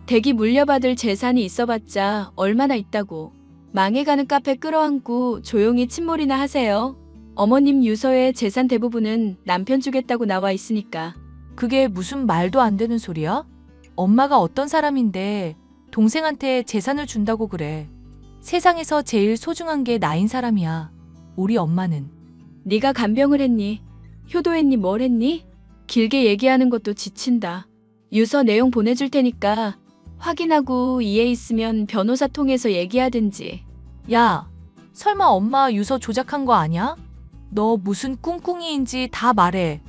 [SPEAKER 2] 댁이 물려받을 재산이 있어봤자 얼마나 있다고. 망해가는 카페 끌어안고 조용히 침몰이나 하세요. 어머님 유서의 재산 대부분은 남편 주겠다고 나와 있으니까.
[SPEAKER 5] 그게 무슨 말도 안 되는 소리야? 엄마가 어떤 사람인데 동생한테 재산을 준다고 그래. 세상에서 제일 소중한 게 나인 사람이야. 우리 엄마는.
[SPEAKER 2] 네가 간병을 했니? 효도했니? 뭘 했니? 길게 얘기하는 것도 지친다. 유서 내용 보내줄 테니까 확인하고 이해 있으면 변호사 통해서 얘기하든지.
[SPEAKER 5] 야, 설마 엄마 유서 조작한 거 아니야? 너 무슨 꿍꿍이인지 다 말해.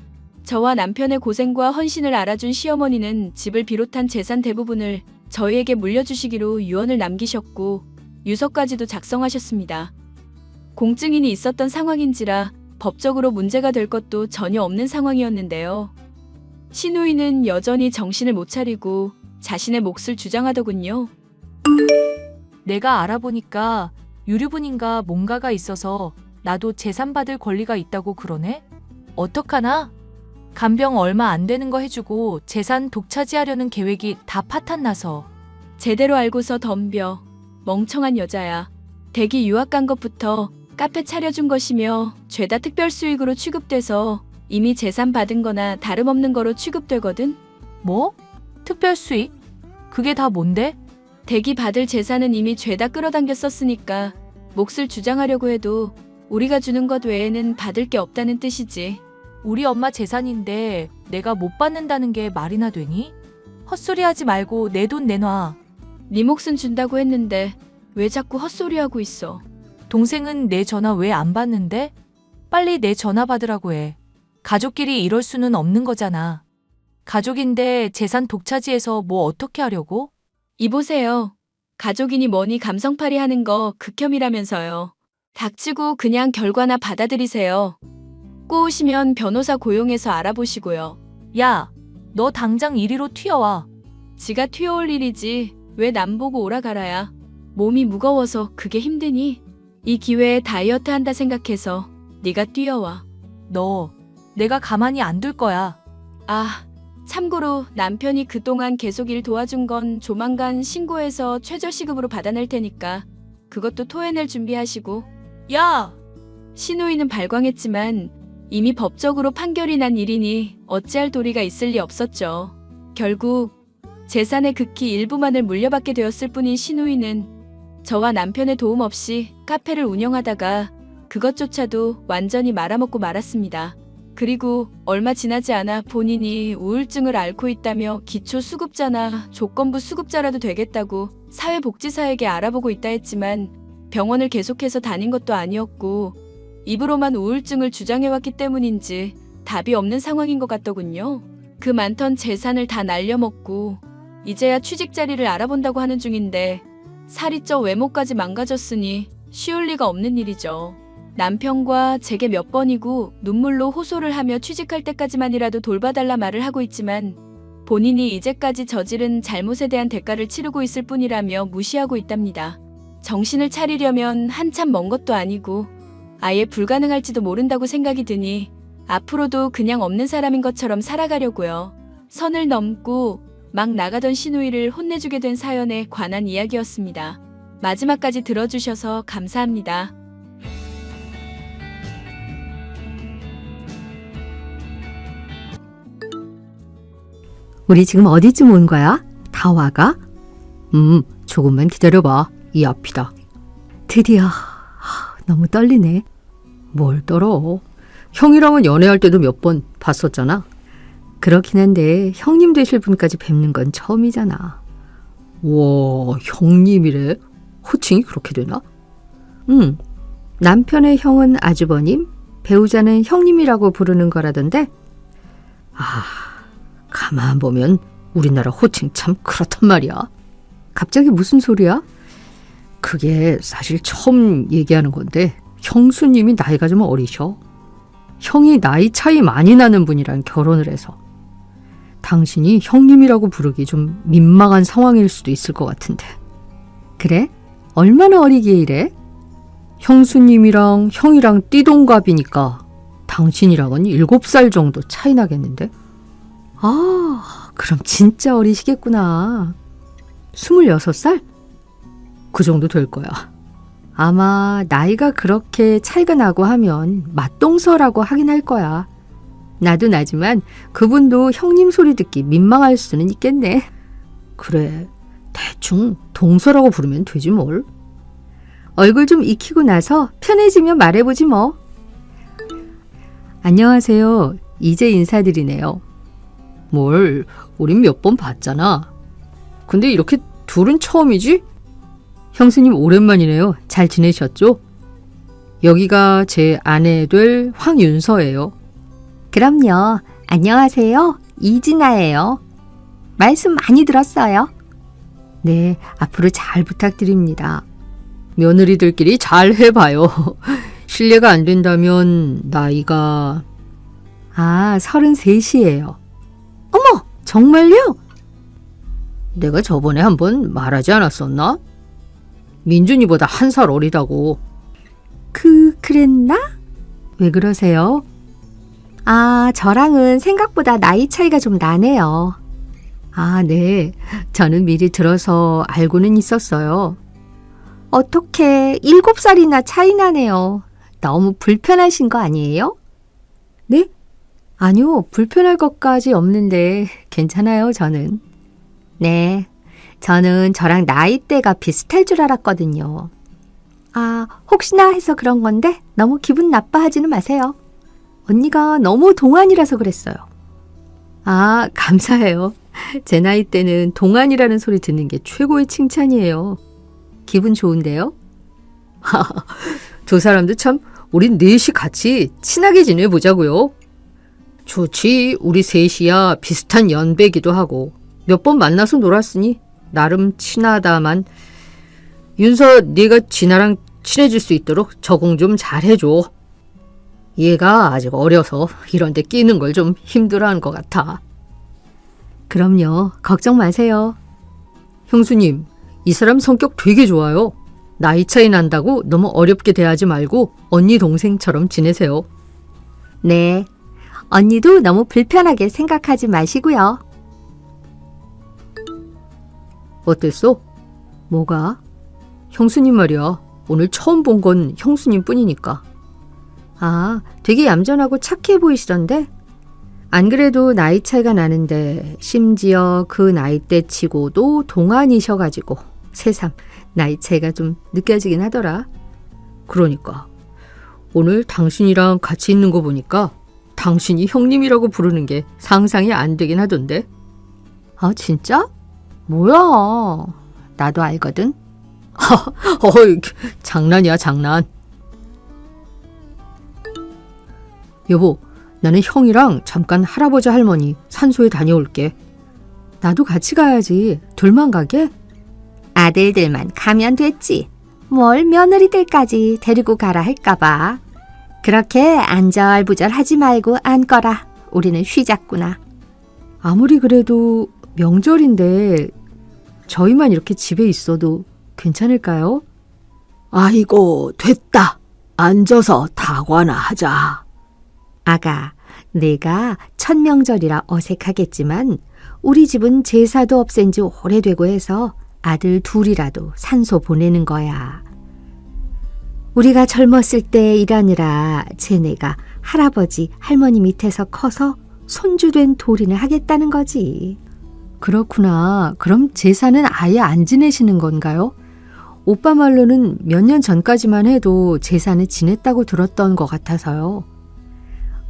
[SPEAKER 2] 저와 남편의 고생과 헌신을 알아준 시어머니는 집을 비롯한 재산 대부분을 저희에게 물려주시기로 유언을 남기셨고 유서까지도 작성하셨습니다. 공증인이 있었던 상황인지라 법적으로 문제가 될 것도 전혀 없는 상황이었는데요. 시누이는 여전히 정신을 못 차리고 자신의 몫을 주장하더군요.
[SPEAKER 5] 내가 알아보니까 유류분인가 뭔가가 있어서 나도 재산 받을 권리가 있다고 그러네? 어떡하나? 간병 얼마 안 되는 거 해주고 재산 독차지하려는 계획이 다 파탄나서.
[SPEAKER 2] 제대로 알고서 덤벼. 멍청한 여자야. 댁이 유학 간 것부터 카페 차려준 것이며 죄다 특별 수익으로 취급돼서 이미 재산 받은 거나 다름없는 거로 취급되거든.
[SPEAKER 5] 뭐? 특별 수익? 그게 다 뭔데?
[SPEAKER 2] 댁이 받을 재산은 이미 죄다 끌어당겨 썼으니까 몫을 주장하려고 해도 우리가 주는 것 외에는 받을 게 없다는 뜻이지.
[SPEAKER 5] 우리 엄마 재산인데 내가 못 받는다는 게 말이나 되니? 헛소리 하지 말고 내 돈 내놔.
[SPEAKER 2] 네 몫은 준다고 했는데 왜 자꾸 헛소리하고 있어?
[SPEAKER 5] 동생은 내 전화 왜 안 받는데? 빨리 내 전화 받으라고 해. 가족끼리 이럴 수는 없는 거잖아. 가족인데 재산 독차지해서 뭐 어떻게 하려고?
[SPEAKER 2] 이보세요. 가족이니 뭐니 감성팔이 하는 거 극혐이라면서요. 닥치고 그냥 결과나 받아들이세요. 꼬우시면 변호사 고용해서 알아보시고요.
[SPEAKER 5] 야, 너 당장 이리로 튀어와.
[SPEAKER 2] 지가 튀어올 일이지 왜 남 보고 오라가라야. 몸이 무거워서 그게 힘드니? 이 기회에 다이어트 한다 생각해서 네가 뛰어와.
[SPEAKER 5] 너, 내가 가만히 안 둘 거야.
[SPEAKER 2] 아, 참고로 남편이 그동안 계속 일 도와준 건 조만간 신고해서 최저시급으로 받아낼 테니까 그것도 토해낼 준비하시고.
[SPEAKER 5] 야!
[SPEAKER 2] 신우이는 발광했지만 이미 법적으로 판결이 난 일이니 어찌할 도리가 있을 리 없었죠. 결국 재산의 극히 일부만을 물려받게 되었을 뿐인 신우이는 저와 남편의 도움 없이 카페를 운영하다가 그것조차도 완전히 말아먹고 말았습니다. 그리고 얼마 지나지 않아 본인이 우울증을 앓고 있다며 기초수급자나 조건부 수급자라도 되겠다고 사회복지사에게 알아보고 있다 했지만 병원을 계속해서 다닌 것도 아니었고 입으로만 우울증을 주장해왔기 때문인지 답이 없는 상황인 것 같더군요. 그 많던 재산을 다 날려먹고 이제야 취직 자리를 알아본다고 하는 중인데 살이 쪄 외모까지 망가졌으니 쉬울 리가 없는 일이죠. 남편과 제게 몇 번이고 눈물로 호소를 하며 취직할 때까지만이라도 돌봐달라 말을 하고 있지만 본인이 이제까지 저지른 잘못에 대한 대가를 치르고 있을 뿐이라며 무시하고 있답니다. 정신을 차리려면 한참 먼 것도 아니고 아예 불가능할지도 모른다고 생각이 드니 앞으로도 그냥 없는 사람인 것처럼 살아가려고요. 선을 넘고 막 나가던 신우이를 혼내주게 된 사연에 관한 이야기였습니다. 마지막까지 들어주셔서 감사합니다.
[SPEAKER 6] 우리 지금 어디쯤 온 거야? 다 와가? 조금만 기다려봐. 이 앞이다. 드디어. 너무 떨리네. 뭘 떨어? 형이랑은 연애할 때도 몇 번 봤었잖아. 그렇긴 한데 형님 되실 분까지 뵙는 건 처음이잖아. 와, 형님이래? 호칭이 그렇게 되나? 남편의 형은 아주버님, 배우자는 형님이라고 부르는 거라던데. 가만 보면 우리나라 호칭 참 그렇단 말이야. 갑자기 무슨 소리야? 그게 사실 처음 얘기하는 건데 형수님이 나이가 좀 어리셔. 형이 나이 차이 많이 나는 분이랑 결혼을 해서 당신이 형님이라고 부르기 좀 민망한 상황일 수도 있을 것 같은데. 그래? 얼마나 어리기에 이래? 형수님이랑 형이랑 띠동갑이니까 당신이랑은 7살 정도 차이 나겠는데? 그럼 진짜 어리시겠구나. 26살? 그 정도 될 거야. 아마 나이가 그렇게 차이가 나고 하면 맞동서라고 하긴 할 거야. 나도 나지만 그분도 형님 소리 듣기 민망할 수는 있겠네. 그래, 대충 동서라고 부르면 되지 뭘. 얼굴 좀 익히고 나서 편해지면 말해보지 뭐. 안녕하세요. 이제 인사드리네요. 뭘, 우린 몇 번 봤잖아. 근데 이렇게 둘은 처음이지? 형수님 오랜만이네요. 잘 지내셨죠? 여기가 제 아내 될 황윤서예요. 그럼요. 안녕하세요. 이진아예요. 말씀 많이 들었어요. 네, 앞으로 잘 부탁드립니다. 며느리들끼리 잘 해봐요. 실례가 안 된다면 나이가 33이에요. 어머, 정말요? 내가 저번에 한번 말하지 않았었나? 민준이보다 1살 어리다고. 그랬나? 왜 그러세요? 저랑은 생각보다 나이 차이가 좀 나네요. 네. 저는 미리 들어서 알고는 있었어요. 어떻게 7살이나 차이 나네요. 너무 불편하신 거 아니에요? 네? 아니요. 불편할 것까지 없는데 괜찮아요, 저는. 네. 저는 저랑 나이대가 비슷할 줄 알았거든요. 아, 혹시나 해서 그런 건데 너무 기분 나빠하지는 마세요. 언니가 너무 동안이라서 그랬어요. 아, 감사해요. 제 나이 때는 동안이라는 소리 듣는 게 최고의 칭찬이에요. 기분 좋은데요? 두 사람도 참 우린 넷이 같이 친하게 지내보자고요. 좋지. 우리 셋이야 비슷한 연배기도 하고 몇 번 만나서 놀았으니 나름 친하다만 윤서 네가 진아랑 친해질 수 있도록 적응 좀 잘해줘. 얘가 아직 어려서 이런 데 끼는 걸 좀 힘들어하는 것 같아. 그럼요. 걱정 마세요. 형수님, 이 사람 성격 되게 좋아요. 나이 차이 난다고 너무 어렵게 대하지 말고 언니 동생처럼 지내세요. 네. 언니도 너무 불편하게 생각하지 마시고요. 어땠어? 뭐가? 형수님 말이야. 오늘 처음 본 건 형수님 뿐이니까. 아, 되게 얌전하고 착해 보이시던데? 안 그래도 나이 차이가 나는데 심지어 그 나이대 치고도 동안이셔가지고 새삼 나이 차이가 좀 느껴지긴 하더라. 그러니까 오늘 당신이랑 같이 있는 거 보니까 당신이 형님이라고 부르는 게 상상이 안 되긴 하던데. 아, 진짜? 뭐야. 나도 알거든. 어이, 장난이야, 장난. 여보, 나는 형이랑 잠깐 할아버지 할머니 산소에 다녀올게. 나도 같이 가야지. 둘만 가게? 아들들만 가면 됐지. 뭘 며느리들까지 데리고 가라 할까봐. 그렇게 안절부절하지 말고 앉거라. 우리는 쉬자꾸나. 아무리 그래도 명절인데 저희만 이렇게 집에 있어도 괜찮을까요? 아이고, 됐다. 앉아서 다과나 하자. 아가, 내가 첫 명절이라 어색하겠지만 우리 집은 제사도 없앤 지 오래되고 해서 아들 둘이라도 산소 보내는 거야. 우리가 젊었을 때 일하느라 쟤네가 할아버지, 할머니 밑에서 커서 손주된 돌이는 하겠다는 거지. 그렇구나. 그럼 제사는 아예 안 지내시는 건가요? 오빠 말로는 몇 년 전까지만 해도 제사는 지냈다고 들었던 것 같아서요.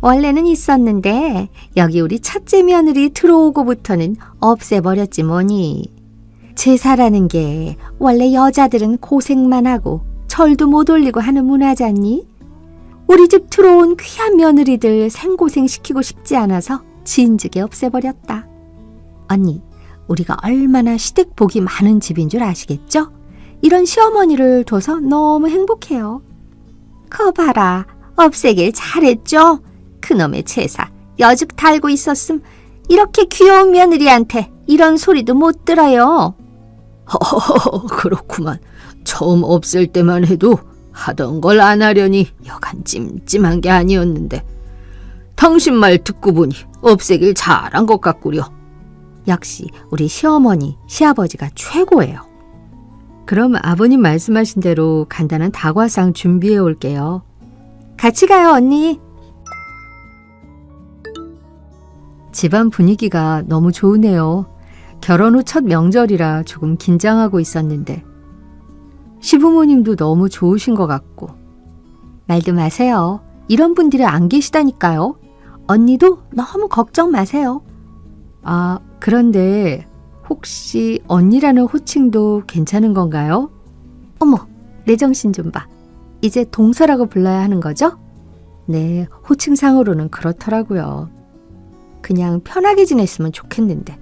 [SPEAKER 6] 원래는 있었는데 여기 우리 첫째 며느리 들어오고부터는 없애버렸지 뭐니. 제사라는 게 원래 여자들은 고생만 하고 절도 못 올리고 하는 문화잖니? 우리 집 들어온 귀한 며느리들 생고생 시키고 싶지 않아서 진즉에 없애버렸다. 언니, 우리가 얼마나 시댁 복이 많은 집인 줄 아시겠죠? 이런 시어머니를 둬서 너무 행복해요. 거 봐라, 없애길 잘했죠? 그놈의 제사 여죽 달고 있었음 이렇게 귀여운 며느리한테 이런 소리도 못 들어요. 그렇구만. 처음 없앨 때만 해도 하던 걸 안 하려니 여간 찜찜한 게 아니었는데 당신 말 듣고 보니 없애길 잘한 것 같구려. 역시 우리 시어머니, 시아버지가 최고예요. 그럼 아버님 말씀하신 대로 간단한 다과상 준비해 올게요. 같이 가요, 언니. 집안 분위기가 너무 좋으네요. 결혼 후 첫 명절이라 조금 긴장하고 있었는데 시부모님도 너무 좋으신 것 같고. 말도 마세요. 이런 분들이 안 계시다니까요. 언니도 너무 걱정 마세요. 아, 그런데 혹시 언니라는 호칭도 괜찮은 건가요? 어머, 내 정신 좀 봐. 이제 동서라고 불러야 하는 거죠? 네, 호칭상으로는 그렇더라고요. 그냥 편하게 지냈으면 좋겠는데.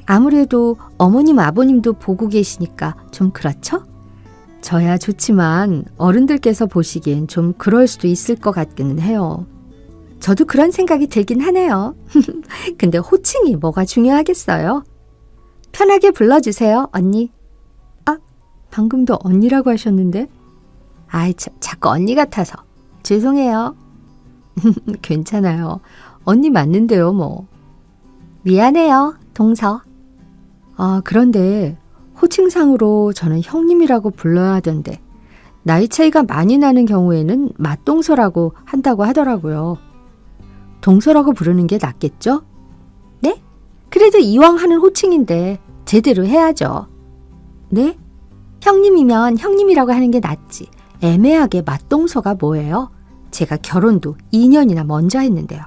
[SPEAKER 6] 아무래도 어머님, 아버님도 보고 계시니까 좀 그렇죠? 저야 좋지만 어른들께서 보시기엔 좀 그럴 수도 있을 것 같기는 해요. 저도 그런 생각이 들긴 하네요. 근데 호칭이 뭐가 중요하겠어요? 편하게 불러주세요, 언니. 아, 방금도 언니라고 하셨는데? 아이, 자꾸 언니 같아서. 죄송해요. 괜찮아요. 언니 맞는데요, 뭐. 미안해요, 동서. 아, 그런데 호칭상으로 저는 형님이라고 불러야 하던데 나이 차이가 많이 나는 경우에는 맞동서라고 한다고 하더라고요. 동서라고 부르는 게 낫겠죠? 네? 그래도 이왕 하는 호칭인데 제대로 해야죠. 네? 형님이면 형님이라고 하는 게 낫지. 애매하게 맞동서가 뭐예요? 제가 결혼도 2년이나 먼저 했는데요.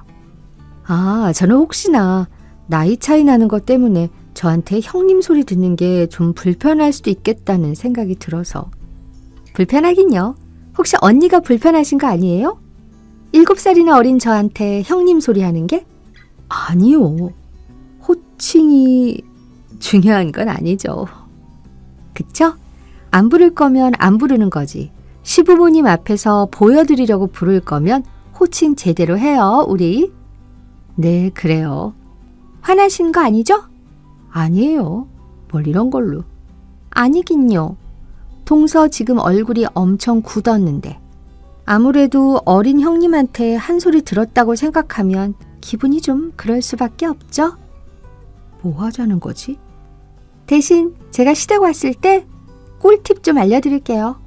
[SPEAKER 6] 아, 저는 혹시나 나이 차이 나는 것 때문에 저한테 형님 소리 듣는 게 좀 불편할 수도 있겠다는 생각이 들어서. 불편하긴요. 혹시 언니가 불편하신 거 아니에요? 7살이나 어린 저한테 형님 소리 하는 게? 아니요. 호칭이 중요한 건 아니죠. 그쵸? 안 부를 거면 안 부르는 거지. 시부모님 앞에서 보여드리려고 부를 거면 호칭 제대로 해요, 우리. 네, 그래요. 화나신 거 아니죠? 아니에요. 뭘 이런 걸로. 아니긴요. 동서 지금 얼굴이 엄청 굳었는데. 아무래도 어린 형님한테 한 소리 들었다고 생각하면 기분이 좀 그럴 수밖에 없죠? 뭐 하자는 거지? 대신 제가 시댁 왔을 때 꿀팁 좀 알려드릴게요.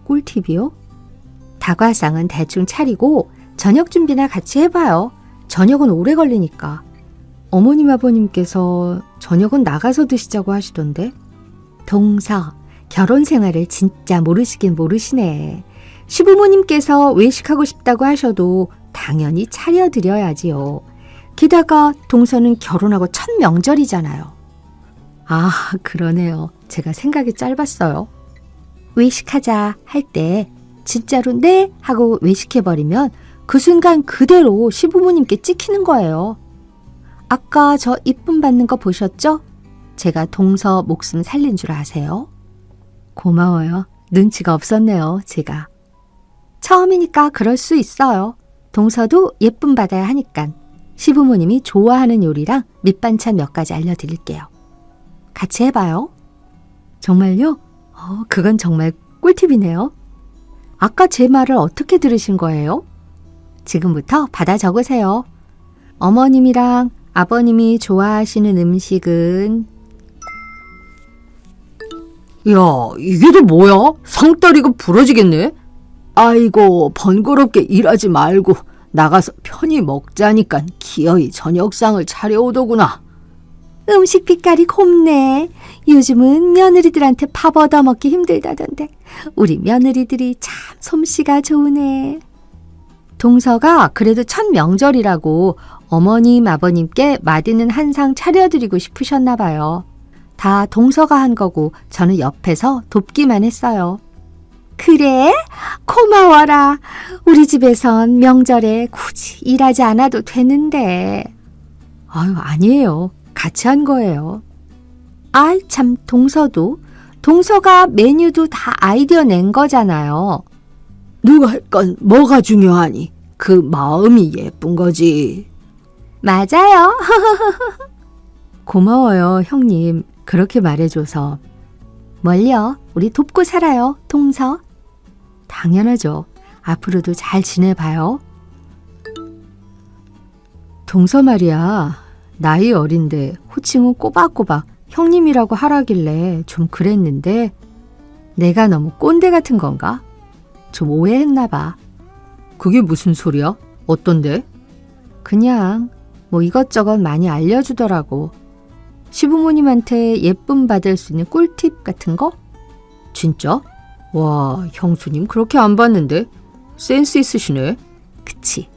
[SPEAKER 6] 꿀팁이요? 다과상은 대충 차리고 저녁 준비나 같이 해봐요. 저녁은 오래 걸리니까. 어머님 아버님께서 저녁은 나가서 드시자고 하시던데. 동서, 결혼 생활을 진짜 모르시긴 모르시네. 시부모님께서 외식하고 싶다고 하셔도 당연히 차려드려야지요. 게다가 동서는 결혼하고 첫 명절이잖아요. 아, 그러네요. 제가 생각이 짧았어요. 외식하자 할 때 진짜로 네 하고 외식해버리면 그 순간 그대로 시부모님께 찍히는 거예요. 아까 저 이쁨 받는 거 보셨죠? 제가 동서 목숨 살린 줄 아세요? 고마워요. 눈치가 없었네요, 제가. 처음이니까 그럴 수 있어요. 동서도 예쁨 받아야 하니까. 시부모님이 좋아하는 요리랑 밑반찬 몇 가지 알려드릴게요. 같이 해봐요. 정말요? 그건 정말 꿀팁이네요. 아까 제 말을 어떻게 들으신 거예요? 지금부터 받아 적으세요. 어머님이랑 아버님이 좋아하시는 음식은 야, 이게 또 뭐야? 상다리가 부러지겠네? 아이고, 번거롭게 일하지 말고 나가서 편히 먹자니까 기어이 저녁상을 차려오더구나. 음식 빛깔이 곱네. 요즘은 며느리들한테 밥 얻어먹기 힘들다던데 우리 며느리들이 참 솜씨가 좋으네. 동서가 그래도 첫 명절이라고 어머님 아버님께 맛있는 한상 차려드리고 싶으셨나 봐요. 다 동서가 한 거고 저는 옆에서 돕기만 했어요. 그래? 고마워라. 우리 집에선 명절에 굳이 일하지 않아도 되는데. 아유, 아니에요. 같이 한 거예요. 아이 참, 동서가 메뉴도 다 아이디어 낸 거잖아요. 누가 할 건 뭐가 중요하니? 그 마음이 예쁜 거지. 맞아요. 고마워요, 형님. 그렇게 말해줘서. 뭘요? 우리 돕고 살아요, 동서. 당연하죠. 앞으로도 잘 지내봐요. 동서 말이야. 나이 어린데 호칭은 꼬박꼬박 형님이라고 하라길래 좀 그랬는데 내가 너무 꼰대 같은 건가? 좀 오해했나 봐. 그게 무슨 소리야? 어떤데? 그냥 뭐 이것저것 많이 알려주더라고. 시부모님한테 예쁨 받을 수 있는 꿀팁 같은 거? 진짜? 와, 형수님 그렇게 안 봤는데 센스 있으시네. 그치.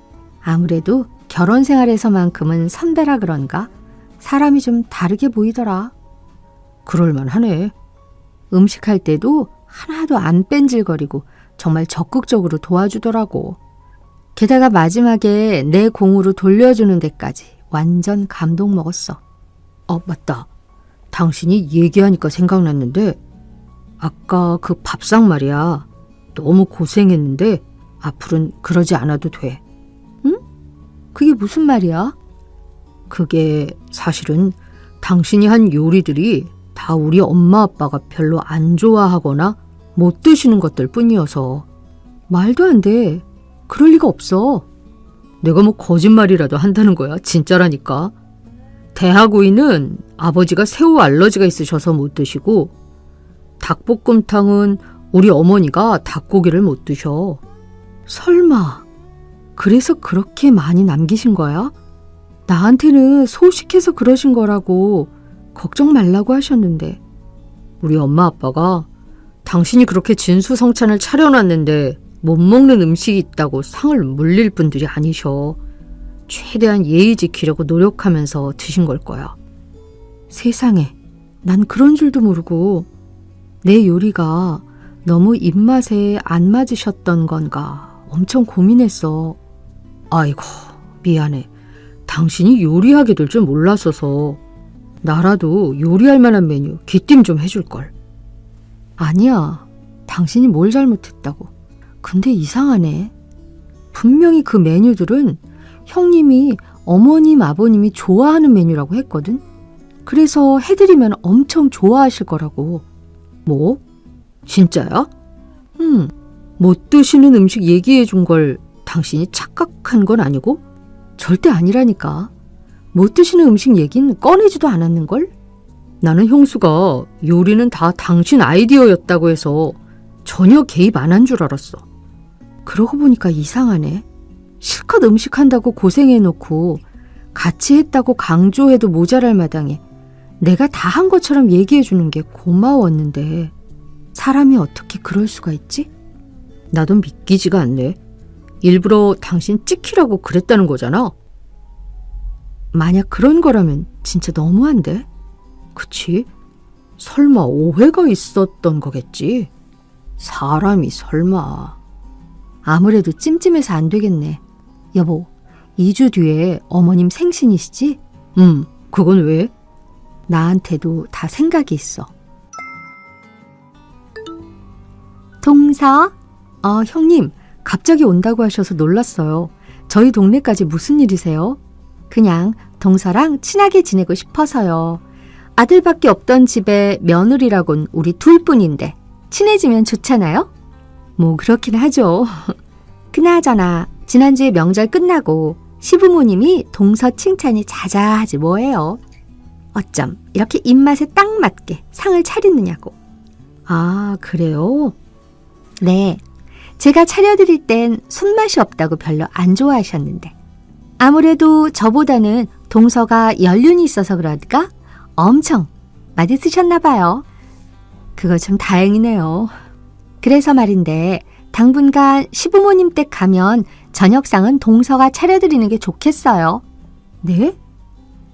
[SPEAKER 6] 아무래도 결혼 생활에서만큼은 선배라 그런가? 사람이 좀 다르게 보이더라. 그럴만하네. 음식할 때도 하나도 안 뺀질거리고 정말 적극적으로 도와주더라고. 게다가 마지막에 내 공으로 돌려주는 데까지 완전 감동 먹었어. 맞다. 당신이 얘기하니까 생각났는데 아까 그 밥상 말이야. 너무 고생했는데 앞으로는 그러지 않아도 돼. 응? 그게 무슨 말이야? 그게 사실은 당신이 한 요리들이 다 우리 엄마 아빠가 별로 안 좋아하거나 못 드시는 것들 뿐이어서. 말도 안 돼. 그럴 리가 없어. 내가 뭐 거짓말이라도 한다는 거야. 진짜라니까. 대하구이는 아버지가 새우 알러지가 있으셔서 못 드시고 닭볶음탕은 우리 어머니가 닭고기를 못 드셔. 설마 그래서 그렇게 많이 남기신 거야? 나한테는 소식해서 그러신 거라고 걱정 말라고 하셨는데 우리 엄마 아빠가 당신이 그렇게 진수성찬을 차려놨는데 못 먹는 음식이 있다고 상을 물릴 분들이 아니셔. 최대한 예의 지키려고 노력하면서 드신 걸 거야. 세상에, 난 그런 줄도 모르고 내 요리가 너무 입맛에 안 맞으셨던 건가 엄청 고민했어. 아이고, 미안해. 당신이 요리하게 될 줄 몰랐어서. 나라도 요리할 만한 메뉴 귀띔 좀 해줄걸. 아니야, 당신이 뭘 잘못했다고. 근데 이상하네. 분명히 그 메뉴들은 형님이 어머님, 아버님이 좋아하는 메뉴라고 했거든. 그래서 해드리면 엄청 좋아하실 거라고. 뭐? 진짜야? 못 드시는 음식 얘기해 준 걸 당신이 착각한 건 아니고? 절대 아니라니까. 못 드시는 음식 얘긴 꺼내지도 않았는걸? 나는 형수가 요리는 다 당신 아이디어였다고 해서 전혀 개입 안 한 줄 알았어. 그러고 보니까 이상하네. 실컷 음식 한다고 고생해놓고 같이 했다고 강조해도 모자랄 마당에 내가 다 한 것처럼 얘기해주는 게 고마웠는데 사람이 어떻게 그럴 수가 있지? 나도 믿기지가 않네. 일부러 당신 찍히라고 그랬다는 거잖아. 만약 그런 거라면 진짜 너무한데? 그치? 설마 오해가 있었던 거겠지? 사람이 설마. 아무래도 찜찜해서 안 되겠네. 여보, 2주 뒤에 어머님 생신이시지? 그건 왜? 나한테도 다 생각이 있어. 동서? 형님, 갑자기 온다고 하셔서 놀랐어요. 저희 동네까지 무슨 일이세요? 그냥 동서랑 친하게 지내고 싶어서요. 아들밖에 없던 집에 며느리라곤 우리 둘뿐인데 친해지면 좋잖아요? 뭐 그렇긴 하죠. 그나저나 지난주에 명절 끝나고 시부모님이 동서 칭찬이 자자하지 뭐예요. 어쩜 이렇게 입맛에 딱 맞게 상을 차리느냐고. 아, 그래요? 네. 제가 차려드릴 땐 손맛이 없다고 별로 안 좋아하셨는데 아무래도 저보다는 동서가 연륜이 있어서 그럴까? 엄청 맛있으셨나 봐요. 그거 좀 다행이네요. 그래서 말인데 당분간 시부모님 댁 가면 저녁상은 동서가 차려드리는 게 좋겠어요. 네?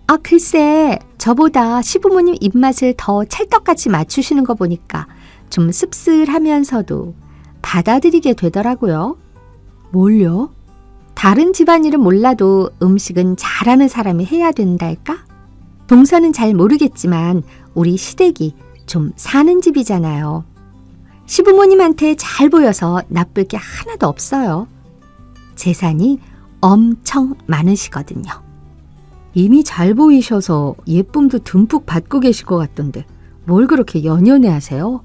[SPEAKER 6] 아, 글쎄 저보다 시부모님 입맛을 더 찰떡같이 맞추시는 거 보니까 좀 씁쓸하면서도 받아들이게 되더라고요. 뭘요? 다른 집안일은 몰라도 음식은 잘하는 사람이 해야 된달까? 동서는 잘 모르겠지만 우리 시댁이 좀 사는 집이잖아요. 시부모님한테 잘 보여서 나쁠 게 하나도 없어요. 재산이 엄청 많으시거든요. 이미 잘 보이셔서 예쁨도 듬뿍 받고 계실 것 같던데 뭘 그렇게 연연해 하세요?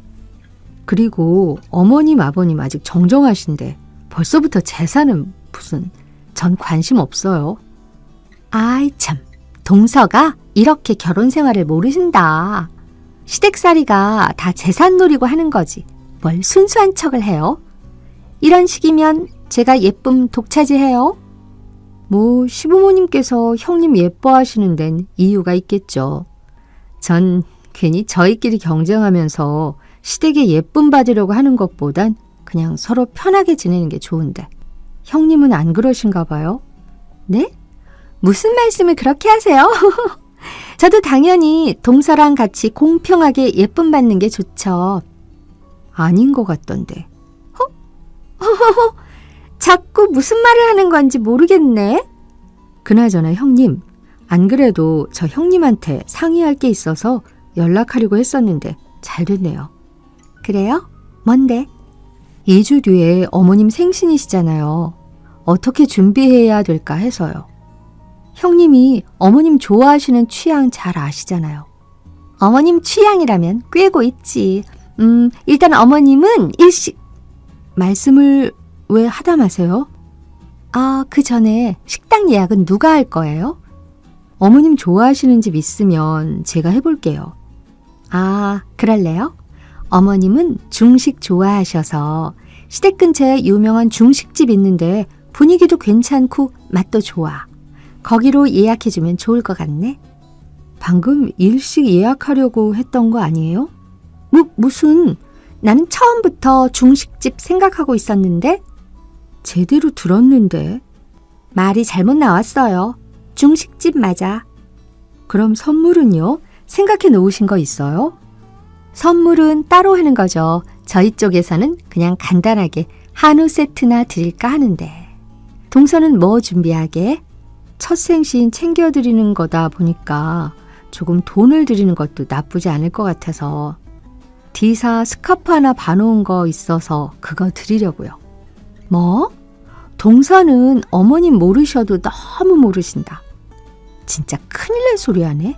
[SPEAKER 6] 그리고 어머님, 아버님 아직 정정하신데 벌써부터 재산은 무슨. 전 관심 없어요. 아이 참, 동서가 이렇게 결혼 생활을 모르신다. 시댁살이가 다 재산 노리고 하는 거지. 뭘 순수한 척을 해요? 이런 식이면 제가 예쁨 독차지해요? 뭐 시부모님께서 형님 예뻐하시는 데는 이유가 있겠죠. 전 괜히 저희끼리 경쟁하면서 시댁에 예쁨 받으려고 하는 것보단 그냥 서로 편하게 지내는 게 좋은데 형님은 안 그러신가 봐요? 네? 무슨 말씀을 그렇게 하세요? 저도 당연히 동서랑 같이 공평하게 예쁨 받는 게 좋죠. 아닌 것 같던데. 자꾸 무슨 말을 하는 건지 모르겠네. 그나저나 형님, 안 그래도 저 형님한테 상의할 게 있어서 연락하려고 했었는데 잘 됐네요. 그래요? 뭔데? 2주 뒤에 어머님 생신이시잖아요. 어떻게 준비해야 될까 해서요. 형님이 어머님 좋아하시는 취향 잘 아시잖아요. 어머님 취향이라면 꿰고 있지. 일단 어머님은 일식... 말씀을 왜 하다 마세요? 아, 그 전에 식당 예약은 누가 할 거예요? 어머님 좋아하시는 집 있으면 제가 해볼게요. 아, 그럴래요? 어머님은 중식 좋아하셔서 시댁 근처에 유명한 중식집 있는데 분위기도 괜찮고 맛도 좋아. 거기로 예약해주면 좋을 것 같네. 방금 일식 예약하려고 했던 거 아니에요? 무슨... 나는 처음부터 중식집 생각하고 있었는데. 제대로 들었는데. 말이 잘못 나왔어요. 중식집 맞아. 그럼 선물은요? 생각해 놓으신 거 있어요? 선물은 따로 하는 거죠. 저희 쪽에서는 그냥 간단하게 한우 세트나 드릴까 하는데. 동서는 뭐 준비하게? 첫 생신 챙겨드리는 거다 보니까 조금 돈을 드리는 것도 나쁘지 않을 것 같아서 D사 스카프 하나 봐놓은 거 있어서 그거 드리려고요. 뭐? 동서는 어머님 모르셔도 너무 모르신다. 진짜 큰일 날 소리 하네.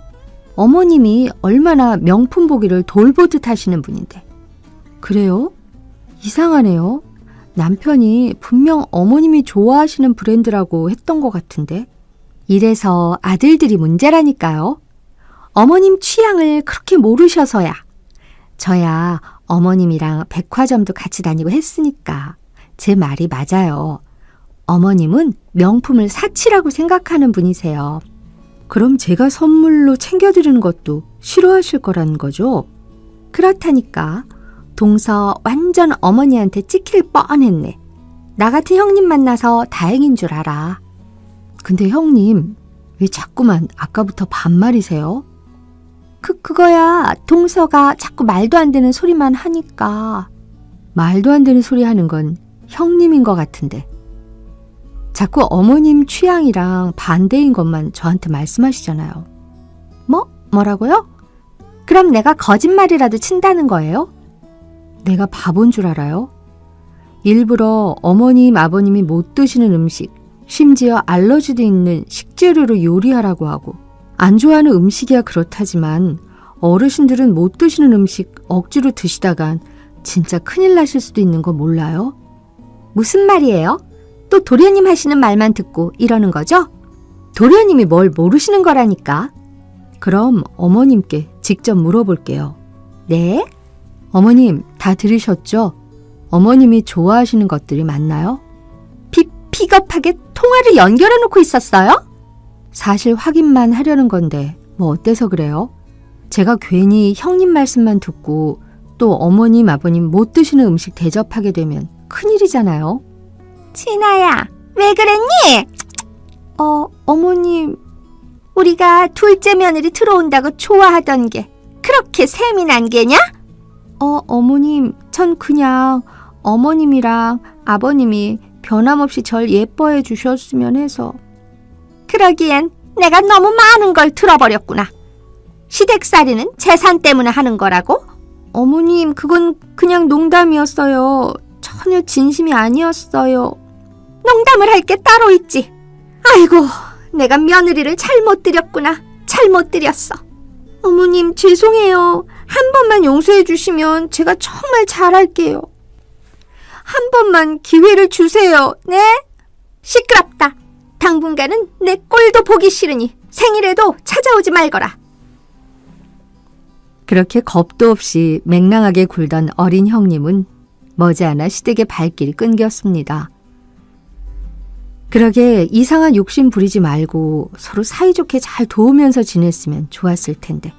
[SPEAKER 6] 어머님이 얼마나 명품 보기를 돌보듯 하시는 분인데. 그래요? 이상하네요. 남편이 분명 어머님이 좋아하시는 브랜드라고 했던 것 같은데. 이래서 아들들이 문제라니까요. 어머님 취향을 그렇게 모르셔서야. 저야 어머님이랑 백화점도 같이 다니고 했으니까 제 말이 맞아요. 어머님은 명품을 사치라고 생각하는 분이세요. 그럼 제가 선물로 챙겨드리는 것도 싫어하실 거라는 거죠? 그렇다니까. 동서 완전 어머니한테 찍힐 뻔했네. 나 같은 형님 만나서 다행인 줄 알아. 근데 형님, 왜 자꾸만 아까부터 반말이세요? 그거야. 동서가 자꾸 말도 안 되는 소리만 하니까. 말도 안 되는 소리 하는 건 형님인 것 같은데. 자꾸 어머님 취향이랑 반대인 것만 저한테 말씀하시잖아요. 뭐라고요? 그럼 내가 거짓말이라도 친다는 거예요? 내가 바본 줄 알아요? 일부러 어머님, 아버님이 못 드시는 음식, 심지어 알러지도 있는 식재료로 요리하라고 하고, 안 좋아하는 음식이야 그렇다지만 어르신들은 못 드시는 음식 억지로 드시다간 진짜 큰일 나실 수도 있는 거 몰라요? 무슨 말이에요? 또 도련님 하시는 말만 듣고 이러는 거죠? 도련님이 뭘 모르시는 거라니까. 그럼 어머님께 직접 물어볼게요. 네? 어머님 다 들으셨죠? 어머님이 좋아하시는 것들이 맞나요? 비겁하게 통화를 연결해 놓고 있었어요? 사실 확인만 하려는 건데 뭐 어때서 그래요? 제가 괜히 형님 말씀만 듣고 또 어머님, 아버님 못 드시는 음식 대접하게 되면 큰일이잖아요. 진아야, 왜 그랬니? 어머님, 우리가 둘째 며느리 들어온다고 좋아하던 게 그렇게 셈이 난 게냐? 어머님, 전 그냥 어머님이랑 아버님이 변함없이 절 예뻐해 주셨으면 해서. 그러기엔 내가 너무 많은 걸 들어버렸구나. 시댁살이는 재산 때문에 하는 거라고? 어머님, 그건 그냥 농담이었어요. 전혀 진심이 아니었어요. 농담을 할 게 따로 있지. 아이고, 내가 며느리를 잘못 들였구나. 잘못 들였어. 어머님, 죄송해요. 한 번만 용서해 주시면 제가 정말 잘할게요. 한 번만 기회를 주세요. 네? 시끄럽다. 당분간은 내 꼴도 보기 싫으니 생일에도 찾아오지 말거라. 그렇게 겁도 없이 맹랑하게 굴던 어린 형님은 머지않아 시댁의 발길이 끊겼습니다. 그러게 이상한 욕심 부리지 말고 서로 사이좋게 잘 도우면서 지냈으면 좋았을 텐데.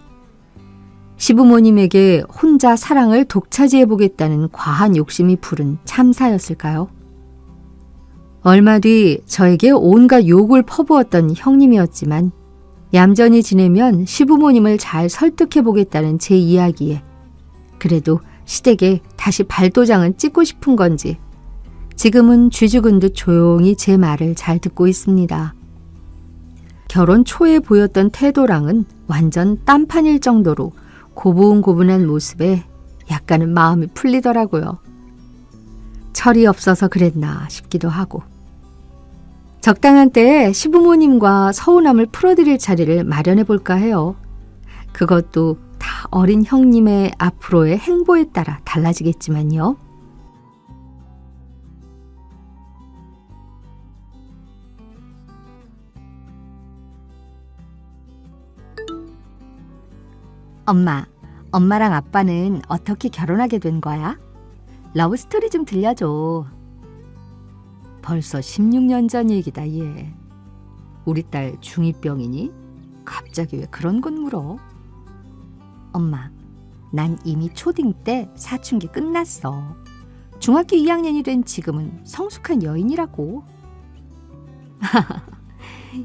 [SPEAKER 6] 시부모님에게 혼자 사랑을 독차지해보겠다는 과한 욕심이 부른 참사였을까요? 얼마 뒤 저에게 온갖 욕을 퍼부었던 형님이었지만 얌전히 지내면 시부모님을 잘 설득해보겠다는 제 이야기에 그래도 시댁에 다시 발도장은 찍고 싶은 건지 지금은 쥐죽은 듯 조용히 제 말을 잘 듣고 있습니다. 결혼 초에 보였던 태도랑은 완전 딴판일 정도로 고분고분한 모습에 약간은 마음이 풀리더라고요. 철이 없어서 그랬나 싶기도 하고. 적당한 때에 시부모님과 서운함을 풀어드릴 자리를 마련해 볼까 해요. 그것도 다 어린 형님의 앞으로의 행보에 따라 달라지겠지만요. 엄마랑 아빠는 어떻게 결혼하게 된 거야? 러브스토리 좀 들려줘. 벌써 16년 전 얘기다, 얘. 우리 딸 중2병이니? 갑자기 왜 그런 건 물어? 엄마, 난 이미 초딩 때 사춘기 끝났어. 중학교 2학년이 된 지금은 성숙한 여인이라고.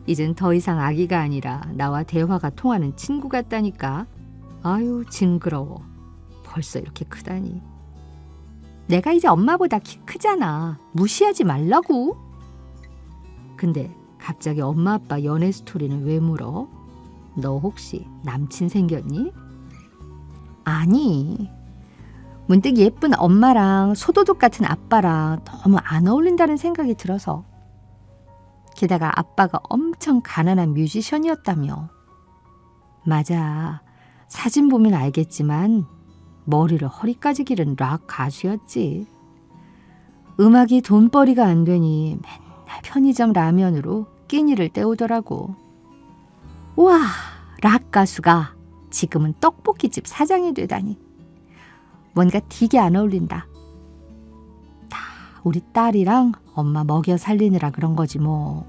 [SPEAKER 6] 이젠 더 이상 아기가 아니라 나와 대화가 통하는 친구 같다니까. 아유, 징그러워. 벌써 이렇게 크다니. 내가 이제 엄마보다 키 크잖아. 무시하지 말라고. 근데 갑자기 엄마 아빠 연애 스토리는 왜 물어? 너 혹시 남친 생겼니? 아니, 문득 예쁜 엄마랑 소도둑 같은 아빠랑 너무 안 어울린다는 생각이 들어서. 게다가 아빠가 엄청 가난한 뮤지션이었다며. 맞아, 사진 보면 알겠지만 머리를 허리까지 기른 락 가수였지. 음악이 돈벌이가 안 되니 맨날 편의점 라면으로 끼니를 때우더라고. 우와, 락 가수가 지금은 떡볶이집 사장이 되다니. 뭔가 되게 안 어울린다. 다 우리 딸이랑 엄마 먹여 살리느라 그런 거지 뭐.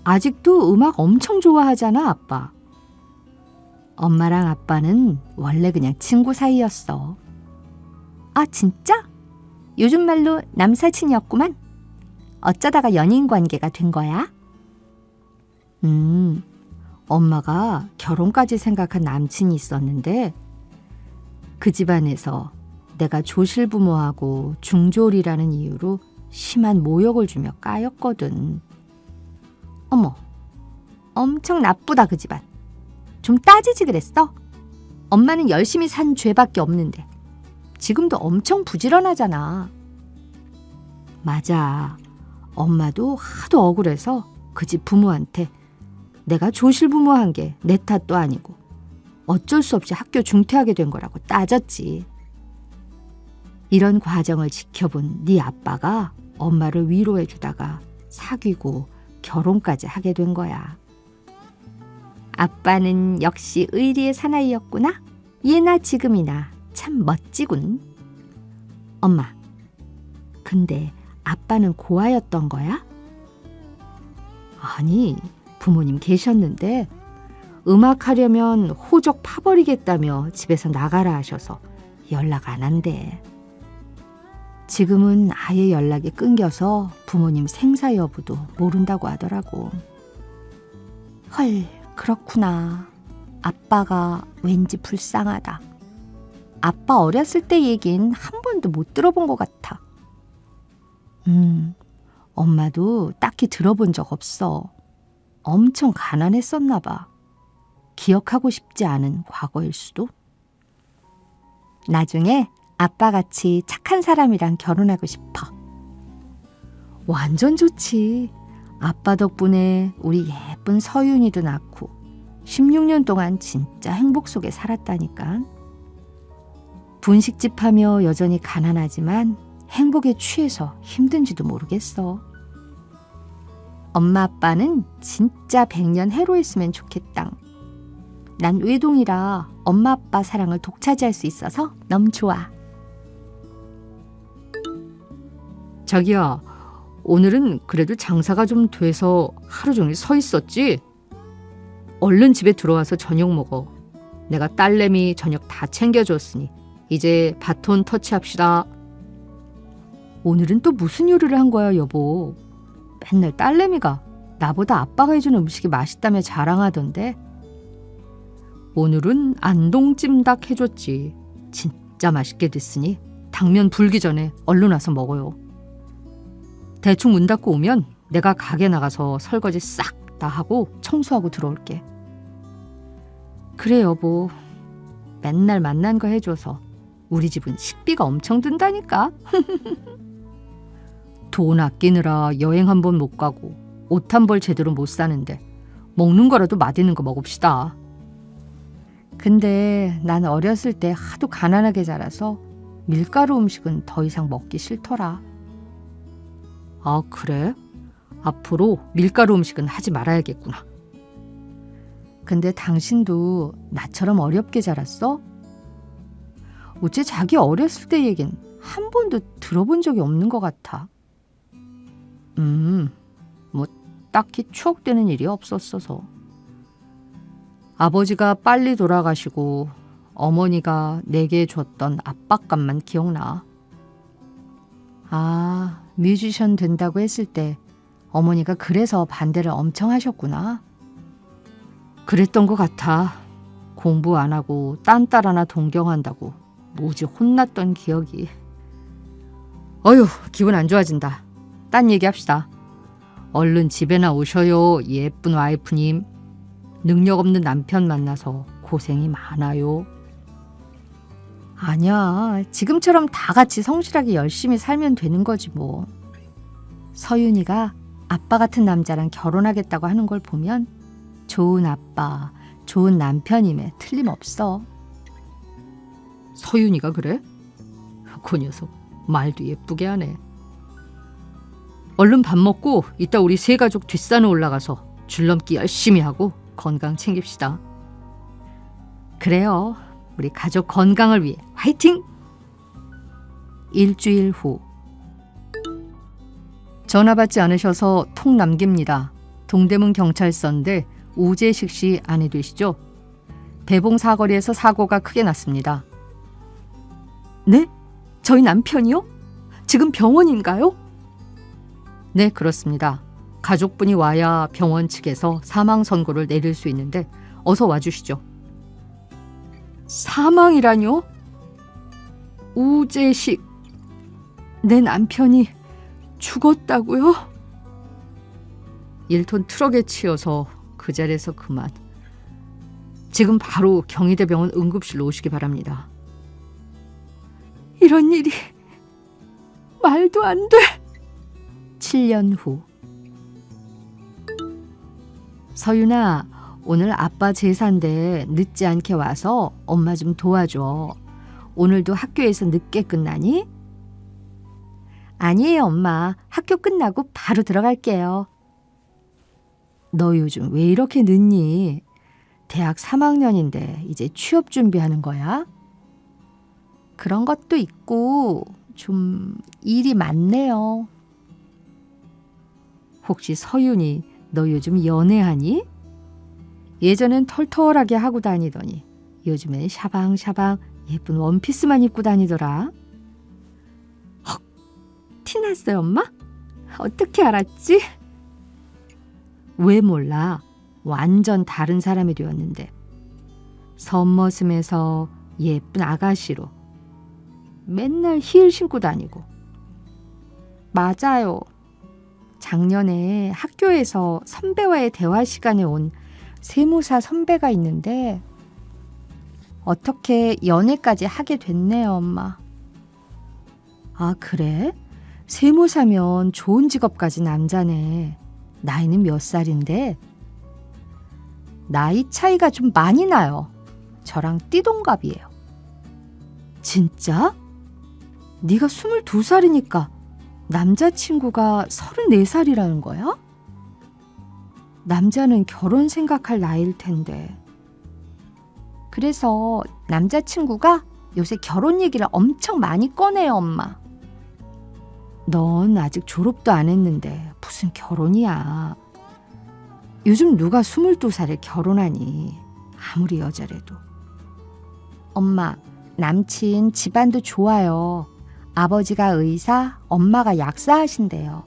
[SPEAKER 6] 아직도 음악 엄청 좋아하잖아, 아빠. 엄마랑 아빠는 원래 그냥 친구 사이였어. 아, 진짜? 요즘 말로 남사친이었구만. 어쩌다가 연인 관계가 된 거야? 엄마가 결혼까지 생각한 남친이 있었는데 그 집안에서 내가 조실부모하고 중졸이라는 이유로 심한 모욕을 주며 까였거든. 어머, 엄청 나쁘다 그 집안. 좀 따지지 그랬어? 엄마는 열심히 산 죄밖에 없는데 지금도 엄청 부지런하잖아. 맞아, 엄마도 하도 억울해서 그 집 부모한테 내가 조실부모한 게 내 탓도 아니고 어쩔 수 없이 학교 중퇴하게 된 거라고 따졌지. 이런 과정을 지켜본 네 아빠가 엄마를 위로해 주다가 사귀고 결혼까지 하게 된 거야. 아빠는 역시 의리의 사나이였구나. 예나 지금이나 참 멋지군. 엄마, 근데 아빠는 고아였던 거야? 아니, 부모님 계셨는데 음악하려면 호적 파버리겠다며 집에서 나가라 하셔서 연락 안 한대. 지금은 아예 연락이 끊겨서 부모님 생사 여부도 모른다고 하더라고. 헐, 그렇구나. 아빠가 왠지 불쌍하다. 아빠 어렸을 때 얘긴 한 번도 못 들어본 것 같아. 엄마도 딱히 들어본 적 없어. 엄청 가난했었나 봐. 기억하고 싶지 않은 과거일 수도. 나중에 아빠같이 착한 사람이랑 결혼하고 싶어. 완전 좋지. 아빠 덕분에 우리 예쁜 서윤이도 낳고 16년 동안 진짜 행복 속에 살았다니까. 분식집 하며 여전히 가난하지만 행복에 취해서 힘든지도 모르겠어. 엄마 아빠는 진짜 100년 해로했으면 좋겠다. 난 외동이라 엄마 아빠 사랑을 독차지할 수 있어서 너무 좋아. 자기야, 오늘은 그래도 장사가 좀 돼서 하루 종일 서 있었지? 얼른 집에 들어와서 저녁 먹어. 내가 딸내미 저녁 다 챙겨줬으니 이제 바톤 터치합시다. 오늘은 또 무슨 요리를 한 거야, 여보? 맨날 딸내미가 나보다 아빠가 해주는 음식이 맛있다며 자랑하던데. 오늘은 안동찜닭 해줬지. 진짜 맛있게 됐으니 당면 불기 전에 얼른 와서 먹어요. 대충 문 닫고 오면 내가 가게 나가서 설거지 싹 다 하고 청소하고 들어올게. 그래 여보, 맨날 만난 거 해줘서 우리 집은 식비가 엄청 든다니까. 돈 아끼느라 여행 한 번 못 가고 옷 한 벌 제대로 못 사는데 먹는 거라도 맛있는 거 먹읍시다. 근데 난 어렸을 때 하도 가난하게 자라서 밀가루 음식은 더 이상 먹기 싫더라. 아, 그래? 앞으로 밀가루 음식은 하지 말아야겠구나. 근데 당신도 나처럼 어렵게 자랐어? 어째 자기 어렸을 때 얘긴 한 번도 들어본 적이 없는 것 같아. 뭐 딱히 추억되는 일이 없었어서. 아버지가 빨리 돌아가시고 어머니가 내게 줬던 압박감만 기억나. 아, 뮤지션 된다고 했을 때 어머니가 그래서 반대를 엄청 하셨구나. 그랬던 것 같아. 공부 안 하고 딴 딸 하나 동경한다고 무지 혼났던 기억이. 어휴, 기분 안 좋아진다. 딴 얘기합시다. 얼른 집에나 오셔요, 예쁜 와이프님. 능력 없는 남편 만나서 고생이 많아요. 아니야, 지금처럼 다 같이 성실하게 열심히 살면 되는 거지 뭐. 서윤이가 아빠 같은 남자랑 결혼하겠다고 하는 걸 보면 좋은 아빠, 좋은 남편임에 틀림없어. 서윤이가 그래? 그 녀석 말도 예쁘게 하네. 얼른 밥 먹고 이따 우리 세 가족 뒷산에 올라가서 줄넘기 열심히 하고 건강 챙깁시다. 그래요. 우리 가족 건강을 위해 화이팅! 일주일 후. 전화 받지 않으셔서 통 남깁니다. 동대문 경찰서인데 우재식 씨 아내 되시죠? 배봉 사거리에서 사고가 크게 났습니다. 네? 저희 남편이요? 지금 병원인가요? 네, 그렇습니다. 가족분이 와야 병원 측에서 사망 선고를 내릴 수 있는데 어서 와주시죠. 사망이라뇨? 우재식, 내 남편이 죽었다고요? 1톤 트럭에 치여서 그 자리에서 그만. 지금 바로 경희대병원 응급실로 오시기 바랍니다. 이런 일이 말도 안 돼. 7년 후. 서윤아, 오늘 아빠 제사인데 늦지 않게 와서 엄마 좀 도와줘. 오늘도 학교에서 늦게 끝나니? 아니에요, 엄마. 학교 끝나고 바로 들어갈게요. 너 요즘 왜 이렇게 늦니? 대학 3학년인데 이제 취업 준비하는 거야? 그런 것도 있고 좀 일이 많네요. 혹시 서윤이 너 요즘 연애하니? 예전엔 털털하게 하고 다니더니 요즘엔 샤방샤방 예쁜 원피스만 입고 다니더라. 헉, 티났어요, 엄마? 어떻게 알았지? 왜 몰라? 완전 다른 사람이 되었는데 섬머슴에서 예쁜 아가씨로 맨날 힐 신고 다니고. 맞아요. 작년에 학교에서 선배와의 대화 시간에 온 세무사 선배가 있는데 어떻게 연애까지 하게 됐네요, 엄마. 아, 그래? 세무사면 좋은 직업까지 남자네. 나이는 몇 살인데? 나이 차이가 좀 많이 나요. 저랑 띠동갑이에요. 진짜? 네가 22살이니까 남자친구가 34살이라는 거야? 남자는 결혼 생각할 나이일 텐데. 그래서 남자친구가 요새 결혼 얘기를 엄청 많이 꺼내요, 엄마. 넌 아직 졸업도 안 했는데 무슨 결혼이야. 요즘 누가 22살에 결혼하니. 아무리 여자래도. 엄마, 남친 집안도 좋아요. 아버지가 의사, 엄마가 약사하신대요.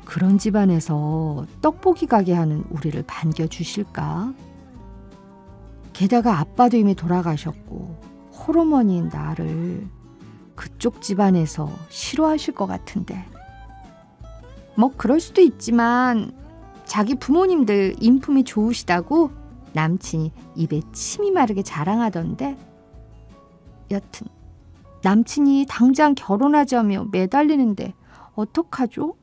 [SPEAKER 6] 그런 집안에서 떡볶이 가게 하는 우리를 반겨주실까? 게다가 아빠도 이미 돌아가셨고 홀어머니인 나를 그쪽 집안에서 싫어하실 것 같은데. 뭐 그럴 수도 있지만 자기 부모님들 인품이 좋으시다고 남친이 입에 침이 마르게 자랑하던데. 여튼 남친이 당장 결혼하자며 매달리는데 어떡하죠?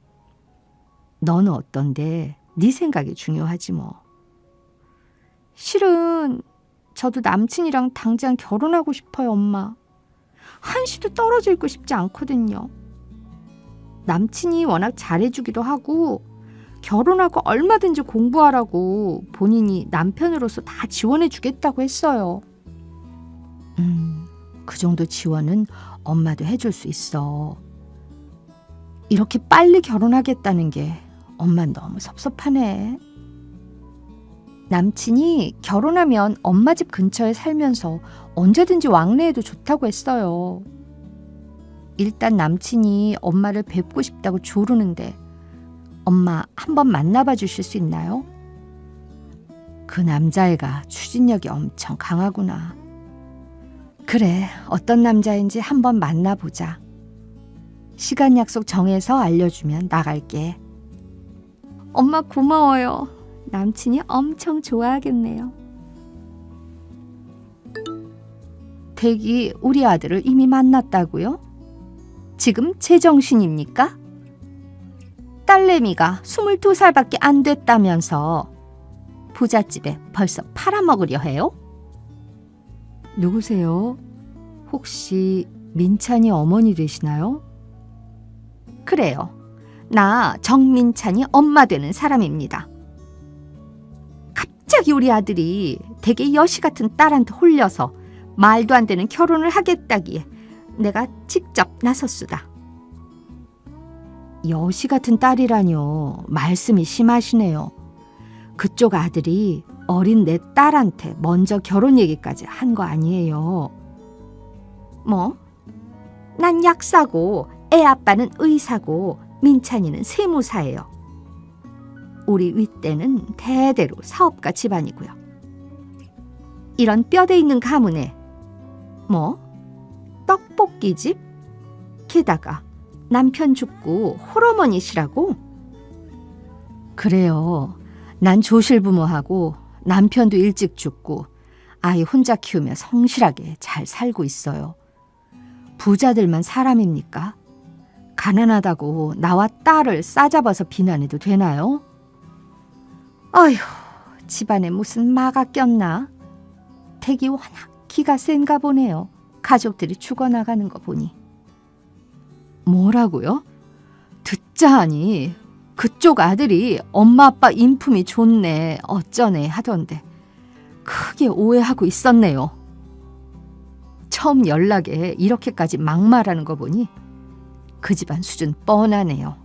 [SPEAKER 6] 너는 어떤데? 네 생각이 중요하지 뭐. 실은 저도 남친이랑 당장 결혼하고 싶어요, 엄마. 한시도 떨어져 있고 싶지 않거든요. 남친이 워낙 잘해주기도 하고 결혼하고 얼마든지 공부하라고 본인이 남편으로서 다 지원해주겠다고 했어요. 그 정도 지원은 엄마도 해줄 수 있어. 이렇게 빨리 결혼하겠다는 게 엄마 너무 섭섭하네.
[SPEAKER 7] 남친이 결혼하면 엄마 집 근처에 살면서 언제든지 왕래해도 좋다고 했어요. 일단 남친이 엄마를 뵙고 싶다고 조르는데 엄마 한번 만나봐 주실 수 있나요? 그 남자애가 추진력이 엄청 강하구나. 그래, 어떤 남자인지 한번 만나보자. 시간 약속 정해서 알려주면 나갈게. 엄마 고마워요. 남친이 엄청 좋아하겠네요. 댁이 우리 아들을 이미 만났다고요? 지금 제정신입니까? 딸내미가 22살밖에 안 됐다면서 부잣집에 벌써 팔아먹으려 해요? 누구세요? 혹시 민찬이 어머니 되시나요? 그래요. 나 정민찬이 엄마 되는 사람입니다. 갑자기 우리 아들이 되게 여시 같은 딸한테 홀려서 말도 안 되는 결혼을 하겠다기에 내가 직접 나섰수다. 여시 같은 딸이라뇨. 말씀이 심하시네요. 그쪽 아들이 어린 내 딸한테 먼저 결혼 얘기까지 한 거 아니에요. 뭐? 난 약사고 애 아빠는 의사고 민찬이는 세무사예요. 우리 윗대는 대대로 사업가 집안이고요. 이런 뼈대 있는 가문에 뭐? 떡볶이집? 게다가 남편 죽고 홀어머니시라고? 그래요. 난 조실부모하고 남편도 일찍 죽고 아이 혼자 키우며 성실하게 잘 살고 있어요. 부자들만 사람입니까? 가난하다고 나와 딸을 싸잡아서 비난해도 되나요? 아휴, 집안에 무슨 마가 꼈나? 댁이 워낙 기가 센가 보네요. 가족들이 죽어나가는 거 보니. 뭐라고요? 듣자 하니 그쪽 아들이 엄마 아빠 인품이 좋네 어쩌네 하던데 크게 오해하고 있었네요. 처음 연락에 이렇게까지 막말하는 거 보니 그 집안 수준 뻔하네요.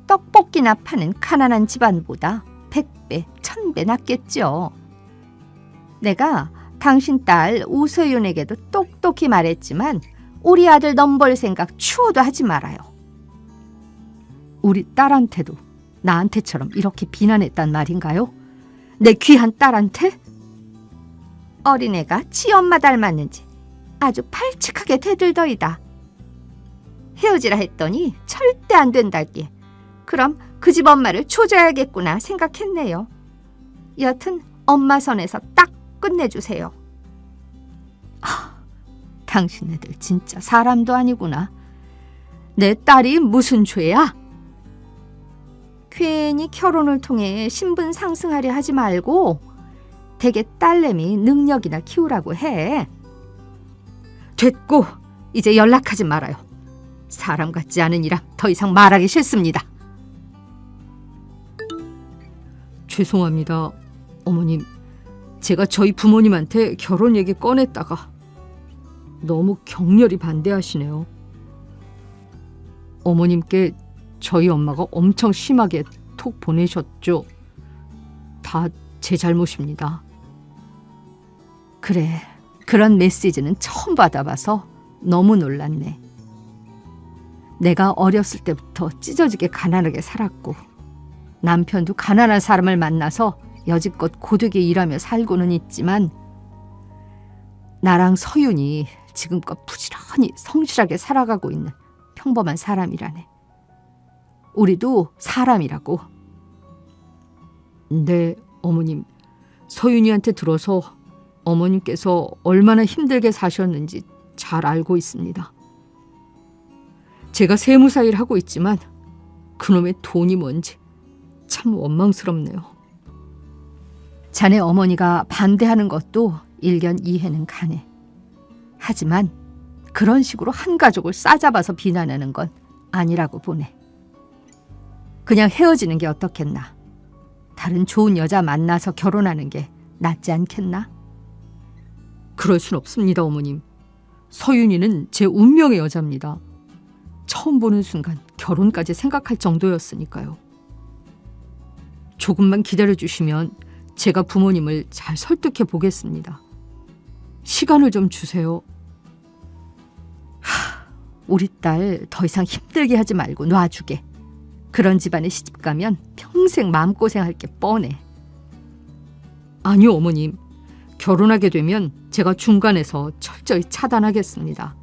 [SPEAKER 7] 떡볶이나 파는 가난한 집안보다 100배, 1000배 낫겠죠. 내가 당신 딸 우서윤에게도 똑똑히 말했지만 우리 아들 넘볼 생각 추호도 하지 말아요. 우리 딸한테도 나한테처럼 이렇게 비난했단 말인가요? 내 귀한 딸한테? 어린애가 지 엄마 닮았는지 아주 발칙하게 대들더이다. 헤어지라 했더니 절대 안 된다기에 그럼 그 집 엄마를 조져야겠구나 생각했네요. 여튼 엄마 선에서 딱 끝내주세요. 당신네들 진짜 사람도 아니구나. 내 딸이 무슨 죄야? 괜히 결혼을 통해 신분 상승하려 하지 말고 댁의 딸내미 능력이나 키우라고 해. 됐고 이제 연락하지 말아요. 사람 같지 않은 이랑 더 이상 말하기 싫습니다.
[SPEAKER 6] 죄송합니다. 어머님, 제가 저희 부모님한테 결혼 얘기 꺼냈다가 너무 격렬히 반대하시네요. 어머님께 저희 엄마가 엄청 심하게 톡 보내셨죠. 다 제 잘못입니다.
[SPEAKER 7] 그래, 그런 메시지는 처음 받아봐서 너무 놀랐네. 내가 어렸을 때부터 찢어지게 가난하게 살았고 남편도 가난한 사람을 만나서 여지껏 고되게 일하며 살고는 있지만 나랑 서윤이 지금껏 부지런히 성실하게 살아가고 있는 평범한 사람이라네. 우리도 사람이라고.
[SPEAKER 6] 네, 어머님. 서윤이한테 들어서 어머님께서 얼마나 힘들게 사셨는지 잘 알고 있습니다. 제가 세무사 일 하고 있지만 그놈의 돈이 뭔지 참 원망스럽네요.
[SPEAKER 7] 자네 어머니가 반대하는 것도 일견 이해는 가네. 하지만 그런 식으로 한 가족을 싸잡아서 비난하는 건 아니라고 보네. 그냥 헤어지는 게 어떻겠나. 다른 좋은 여자 만나서 결혼하는 게 낫지 않겠나?
[SPEAKER 6] 그럴 순 없습니다, 어머님. 서윤이는 제 운명의 여자입니다. 처음 보는 순간 결혼까지 생각할 정도였으니까요.
[SPEAKER 7] 조금만 기다려주시면 제가 부모님을 잘 설득해 보겠습니다. 시간을 좀 주세요. 우리 딸 더 이상 힘들게 하지 말고 놔주게. 그런 집안에 시집 가면 평생 마음고생할 게 뻔해. 아니요, 어머님. 결혼하게 되면 제가 중간에서 철저히 차단하겠습니다.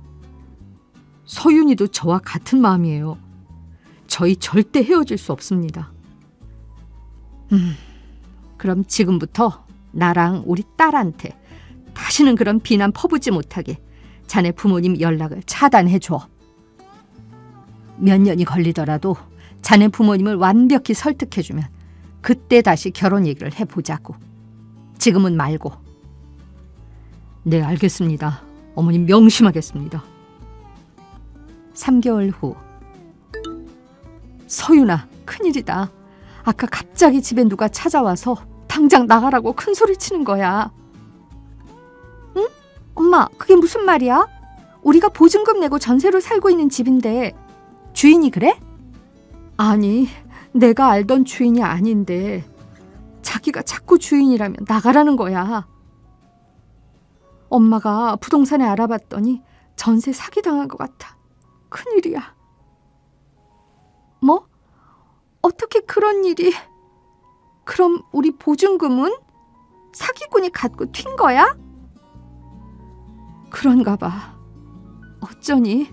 [SPEAKER 7] 서윤이도 저와 같은 마음이에요. 저희 절대 헤어질 수 없습니다. 그럼 지금부터 나랑 우리 딸한테 다시는 그런 비난 퍼붓지 못하게 자네 부모님 연락을 차단해줘. 몇 년이 걸리더라도 자네 부모님을 완벽히 설득해주면 그때 다시 결혼 얘기를 해보자고. 지금은 말고. 네, 알겠습니다. 어머님 명심하겠습니다. 3개월 후. 서윤아, 큰일이다. 아까 갑자기 집에 누가 찾아와서 당장 나가라고 큰 소리 치는 거야. 응? 엄마, 그게 무슨 말이야? 우리가 보증금 내고 전세로 살고 있는 집인데 주인이 그래? 아니, 내가 알던 주인이 아닌데 자기가 자꾸 주인이라면 나가라는 거야. 엄마가 부동산에 알아봤더니 전세 사기당한 것 같아. 큰일이야. 뭐? 어떻게 그런 일이? 그럼 우리 보증금은 사기꾼이 갖고 튄 거야? 그런가 봐. 어쩌니?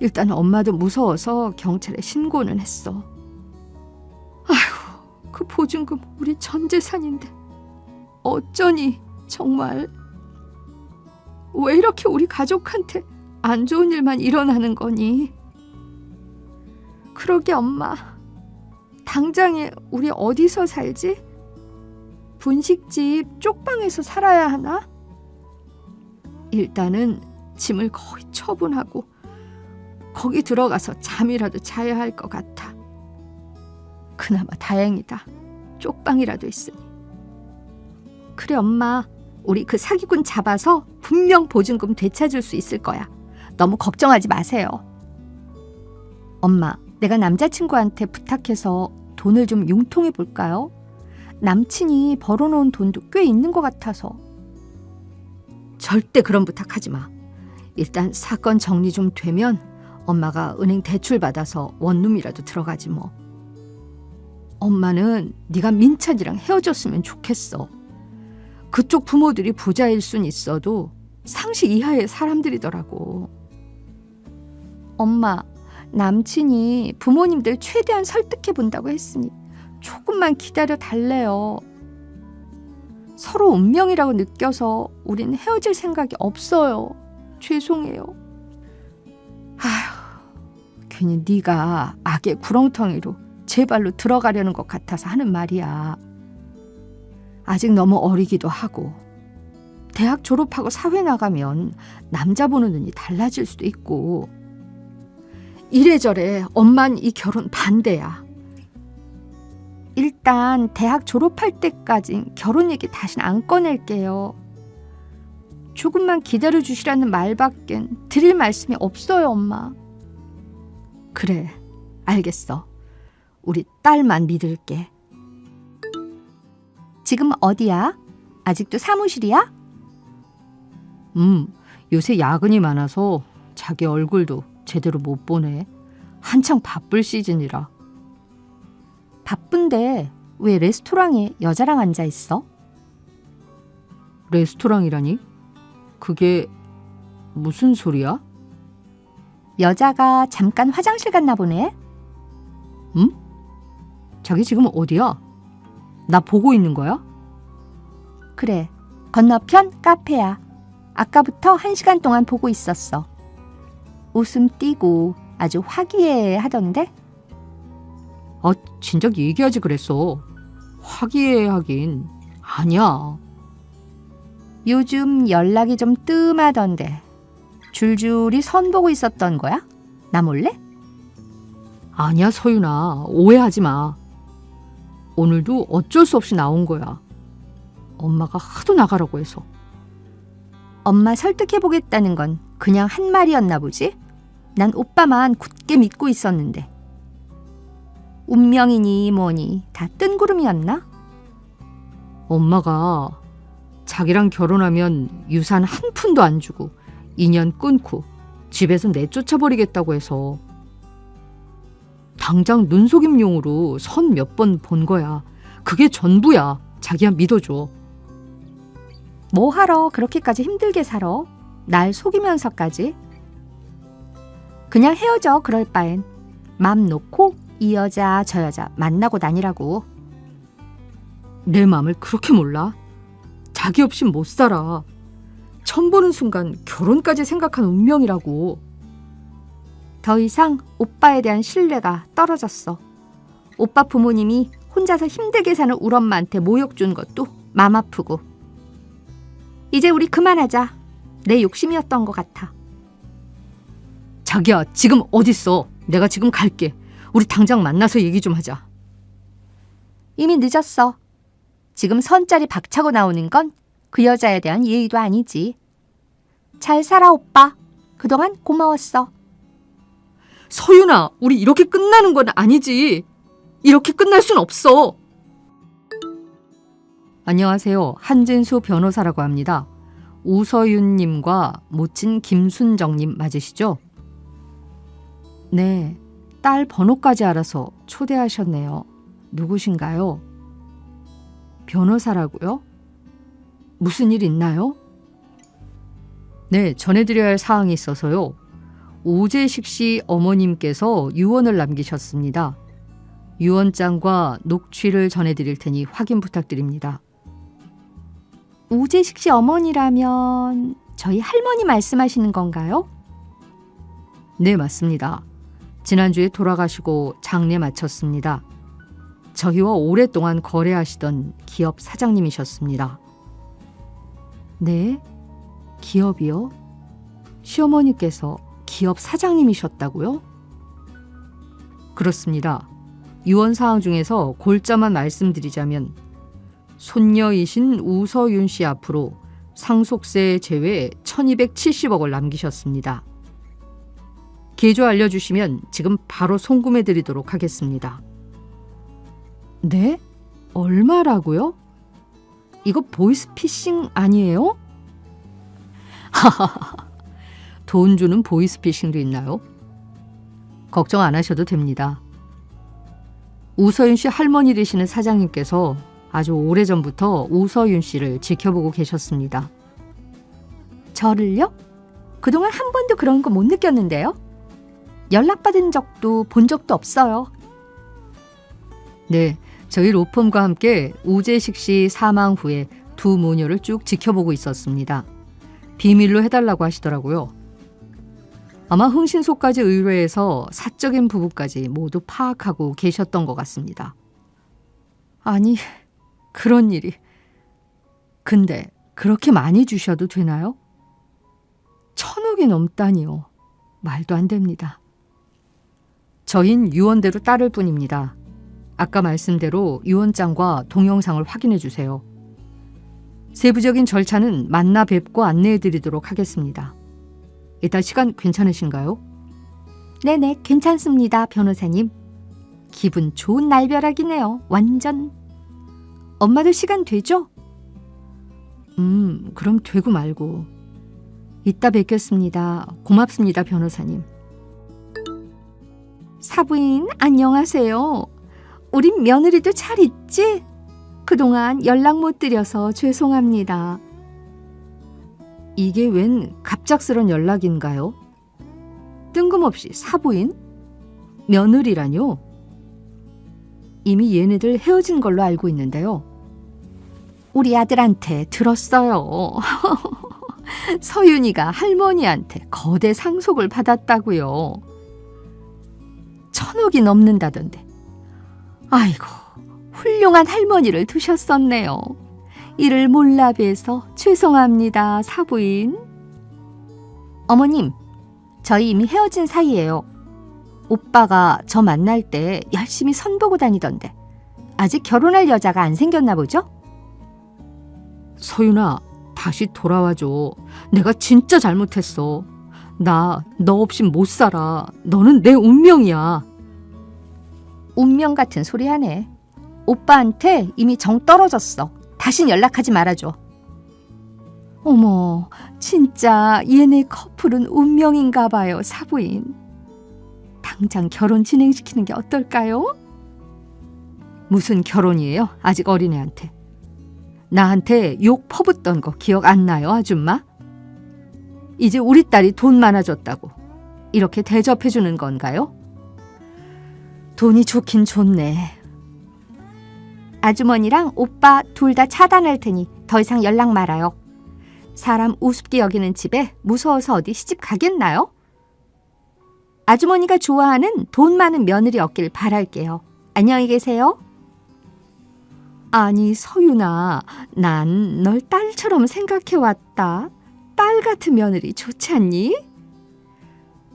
[SPEAKER 7] 일단 엄마도 무서워서 경찰에 신고는 했어. 아휴, 그 보증금 우리 전 재산인데 어쩌니 정말. 왜 이렇게 우리 가족한테 안 좋은 일만 일어나는 거니? 그러게 엄마, 당장에 우리 어디서 살지? 분식집 쪽방에서 살아야 하나? 일단은 짐을 거의 처분하고 거기 들어가서 잠이라도 자야 할 것 같아. 그나마 다행이다. 쪽방이라도 있으니. 그래 엄마, 우리 그 사기꾼 잡아서 분명 보증금 되찾을 수 있을 거야. 너무 걱정하지 마세요. 엄마, 내가 남자친구한테 부탁해서 돈을 좀 융통해 볼까요? 남친이 벌어놓은 돈도 꽤 있는 것 같아서. 절대 그런 부탁하지 마. 일단 사건 정리 좀 되면 엄마가 은행 대출 받아서 원룸이라도 들어가지 뭐. 엄마는 네가 민찬이랑 헤어졌으면 좋겠어. 그쪽 부모들이 부자일 순 있어도 상식 이하의 사람들이더라고. 엄마, 남친이 부모님들 최대한 설득해 본다고 했으니 조금만 기다려 달래요. 서로 운명이라고 느껴서 우린 헤어질 생각이 없어요. 죄송해요. 아휴, 괜히 네가 악의 구렁텅이로 제 발로 들어가려는 것 같아서 하는 말이야. 아직 너무 어리기도 하고 대학 졸업하고 사회 나가면 남자 보는 눈이 달라질 수도 있고. 이래저래 엄만 이 결혼 반대야. 일단 대학 졸업할 때까진 결혼 얘기 다시는 안 꺼낼게요. 조금만 기다려주시라는 말밖엔 드릴 말씀이 없어요, 엄마. 그래, 알겠어. 우리 딸만 믿을게. 지금 어디야? 아직도 사무실이야? 요새 야근이 많아서 자기 얼굴도 제대로 못 보네. 한창 바쁠 시즌이라. 바쁜데 왜 레스토랑에 여자랑 앉아 있어? 레스토랑이라니? 그게 무슨 소리야? 여자가 잠깐 화장실 갔나 보네. 응? 자기 지금 어디야? 나 보고 있는 거야? 그래, 건너편 카페야. 아까부터 1시간 동안 보고 있었어. 웃음 띄고 아주 화기애애하던데? 진작 얘기하지 그랬어. 화기애애하긴 아니야. 요즘 연락이 좀 뜸하던데 줄줄이 선보고 있었던 거야? 나 몰래? 아니야, 서윤아. 오해하지 마. 오늘도 어쩔 수 없이 나온 거야. 엄마가 하도 나가라고 해서. 엄마 설득해보겠다는 건 그냥 한 말이었나 보지? 난 오빠만 굳게 믿고 있었는데. 운명이니 뭐니 다 뜬구름이었나?
[SPEAKER 6] 엄마가 자기랑 결혼하면 유산 한 푼도 안 주고 인연 끊고 집에서 내쫓아버리겠다고 해서 당장 눈속임용으로 선 몇 번 본 거야. 그게 전부야. 자기야 믿어줘.
[SPEAKER 7] 뭐하러 그렇게까지 힘들게 살아? 날 속이면서까지? 그냥 헤어져 그럴 바엔. 맘 놓고 이 여자 저 여자 만나고 다니라고.
[SPEAKER 6] 내 마음을 그렇게 몰라? 자기 없인 못 살아. 처음 보는 순간 결혼까지 생각한 운명이라고.
[SPEAKER 7] 더 이상 오빠에 대한 신뢰가 떨어졌어. 오빠 부모님이 혼자서 힘들게 사는 우리 엄마한테 모욕 준 것도 맘 아프고. 이제 우리 그만하자. 내 욕심이었던 것 같아.
[SPEAKER 6] 자기야 지금 어딨어? 내가 지금 갈게. 우리 당장 만나서 얘기 좀 하자.
[SPEAKER 7] 이미 늦었어. 지금 선짜리 박차고 나오는 건 그 여자에 대한 예의도 아니지. 잘 살아 오빠. 그동안 고마웠어.
[SPEAKER 6] 서윤아, 우리 이렇게 끝나는 건 아니지. 이렇게 끝날 순 없어. 안녕하세요. 한진수 변호사라고 합니다. 우서윤님과 모친 김순정님 맞으시죠? 네, 딸 번호까지 알아서 초대하셨네요. 누구신가요? 변호사라고요? 무슨 일 있나요? 네, 전해드려야 할 사항이 있어서요. 오재식 씨 어머님께서 유언을 남기셨습니다. 유언장과 녹취를 전해드릴 테니 확인 부탁드립니다.
[SPEAKER 7] 우재식 씨 어머니라면 저희 할머니 말씀하시는 건가요?
[SPEAKER 6] 네, 맞습니다. 지난주에 돌아가시고 장례 마쳤습니다. 저희와 오랫동안 거래하시던 기업 사장님이셨습니다. 네? 기업이요? 시어머니께서 기업 사장님이셨다고요? 그렇습니다. 유언사항 중에서 골자만 말씀드리자면 손녀이신 우서윤 씨 앞으로 상속세 제외 1270억을 남기셨습니다. 계좌 알려주시면 지금 바로 송금해드리도록 하겠습니다. 네? 얼마라고요? 이거 보이스피싱 아니에요? 돈 주는 보이스피싱도 있나요? 걱정 안 하셔도 됩니다. 우서윤 씨 할머니 되시는 사장님께서 아주 오래전부터 우서윤 씨를 지켜보고 계셨습니다.
[SPEAKER 7] 저를요? 그동안 한 번도 그런 거 못 느꼈는데요. 연락받은 적도 본 적도 없어요.
[SPEAKER 6] 네, 저희 로펌과 함께 우재식 씨 사망 후에 두 모녀를 쭉 지켜보고 있었습니다. 비밀로 해달라고 하시더라고요. 아마 흥신소까지 의뢰해서 사적인 부부까지 모두 파악하고 계셨던 것 같습니다. 아니, 그런 일이. 근데 그렇게 많이 주셔도 되나요? 1,000억이 넘다니요. 말도 안 됩니다. 저흰 유언대로 따를 뿐입니다. 아까 말씀대로 유언장과 동영상을 확인해 주세요. 세부적인 절차는 만나 뵙고 안내해 드리도록 하겠습니다. 이따 시간 괜찮으신가요?
[SPEAKER 7] 네네, 괜찮습니다, 변호사님. 기분 좋은 날벼락이네요, 완전. 엄마도 시간 되죠?
[SPEAKER 6] 그럼 되고 말고. 이따 뵙겠습니다. 고맙습니다, 변호사님.
[SPEAKER 7] 사부인, 안녕하세요. 우린 며느리도 잘 있지? 그동안 연락 못 드려서 죄송합니다.
[SPEAKER 6] 이게 웬 갑작스런 연락인가요? 뜬금없이 사부인? 며느리라뇨? 이미 얘네들 헤어진 걸로 알고 있는데요.
[SPEAKER 7] 우리 아들한테 들었어요.
[SPEAKER 6] 서윤이가 할머니한테 거대 상속을 받았다고요. 1,000억이 넘는다던데. 아이고, 훌륭한 할머니를 두셨었네요. 이를 몰라 뵈서 죄송합니다, 사부인.
[SPEAKER 7] 어머님, 저희 이미 헤어진 사이예요. 오빠가 저 만날 때 열심히 선보고 다니던데 아직 결혼할 여자가 안 생겼나 보죠?
[SPEAKER 6] 서윤아, 다시 돌아와줘. 내가 진짜 잘못했어. 나 너 없인 못 살아. 너는 내 운명이야.
[SPEAKER 7] 운명 같은 소리 하네. 오빠한테 이미 정 떨어졌어. 다신 연락하지 말아줘. 어머, 진짜 얘네 커플은 운명인가 봐요, 사부인. 당장 결혼 진행시키는 게 어떨까요? 무슨 결혼이에요? 아직 어린애한테. 나한테 욕 퍼붓던 거 기억 안 나요, 아줌마? 이제 우리 딸이 돈 많아졌다고 이렇게 대접해주는 건가요? 돈이 좋긴 좋네. 아주머니랑 오빠 둘 다 차단할 테니 더 이상 연락 말아요. 사람 우습게 여기는 집에 무서워서 어디 시집 가겠나요? 아주머니가 좋아하는 돈 많은 며느리 얻길 바랄게요. 안녕히 계세요. 아니 서윤아, 난 널 딸처럼 생각해왔다. 딸 같은 며느리 좋지 않니?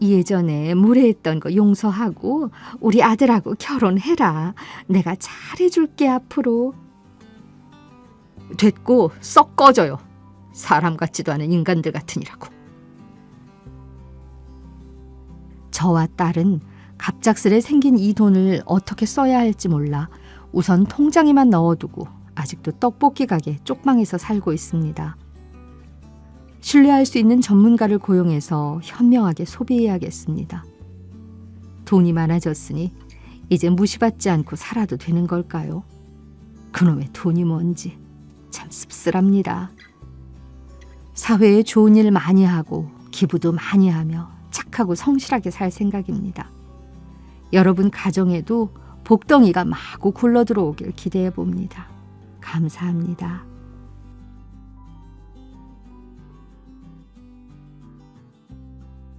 [SPEAKER 7] 예전에 무례했던 거 용서하고 우리 아들하고 결혼해라. 내가 잘해줄게 앞으로. 됐고 썩 꺼져요. 사람 같지도 않은 인간들 같으니라고. 저와 딸은 갑작스레 생긴 이 돈을 어떻게 써야 할지 몰라 우선 통장에만 넣어두고 아직도 떡볶이 가게 쪽방에서 살고 있습니다. 신뢰할 수 있는 전문가를 고용해서 현명하게 소비해야겠습니다. 돈이 많아졌으니 이제 무시받지 않고 살아도 되는 걸까요? 그놈의 돈이 뭔지 참 씁쓸합니다. 사회에 좋은 일 많이 하고 기부도 많이 하며 착하고 성실하게 살 생각입니다. 여러분 가정에도 복덩이가 마구 굴러 들어오길 기대해 봅니다. 감사합니다.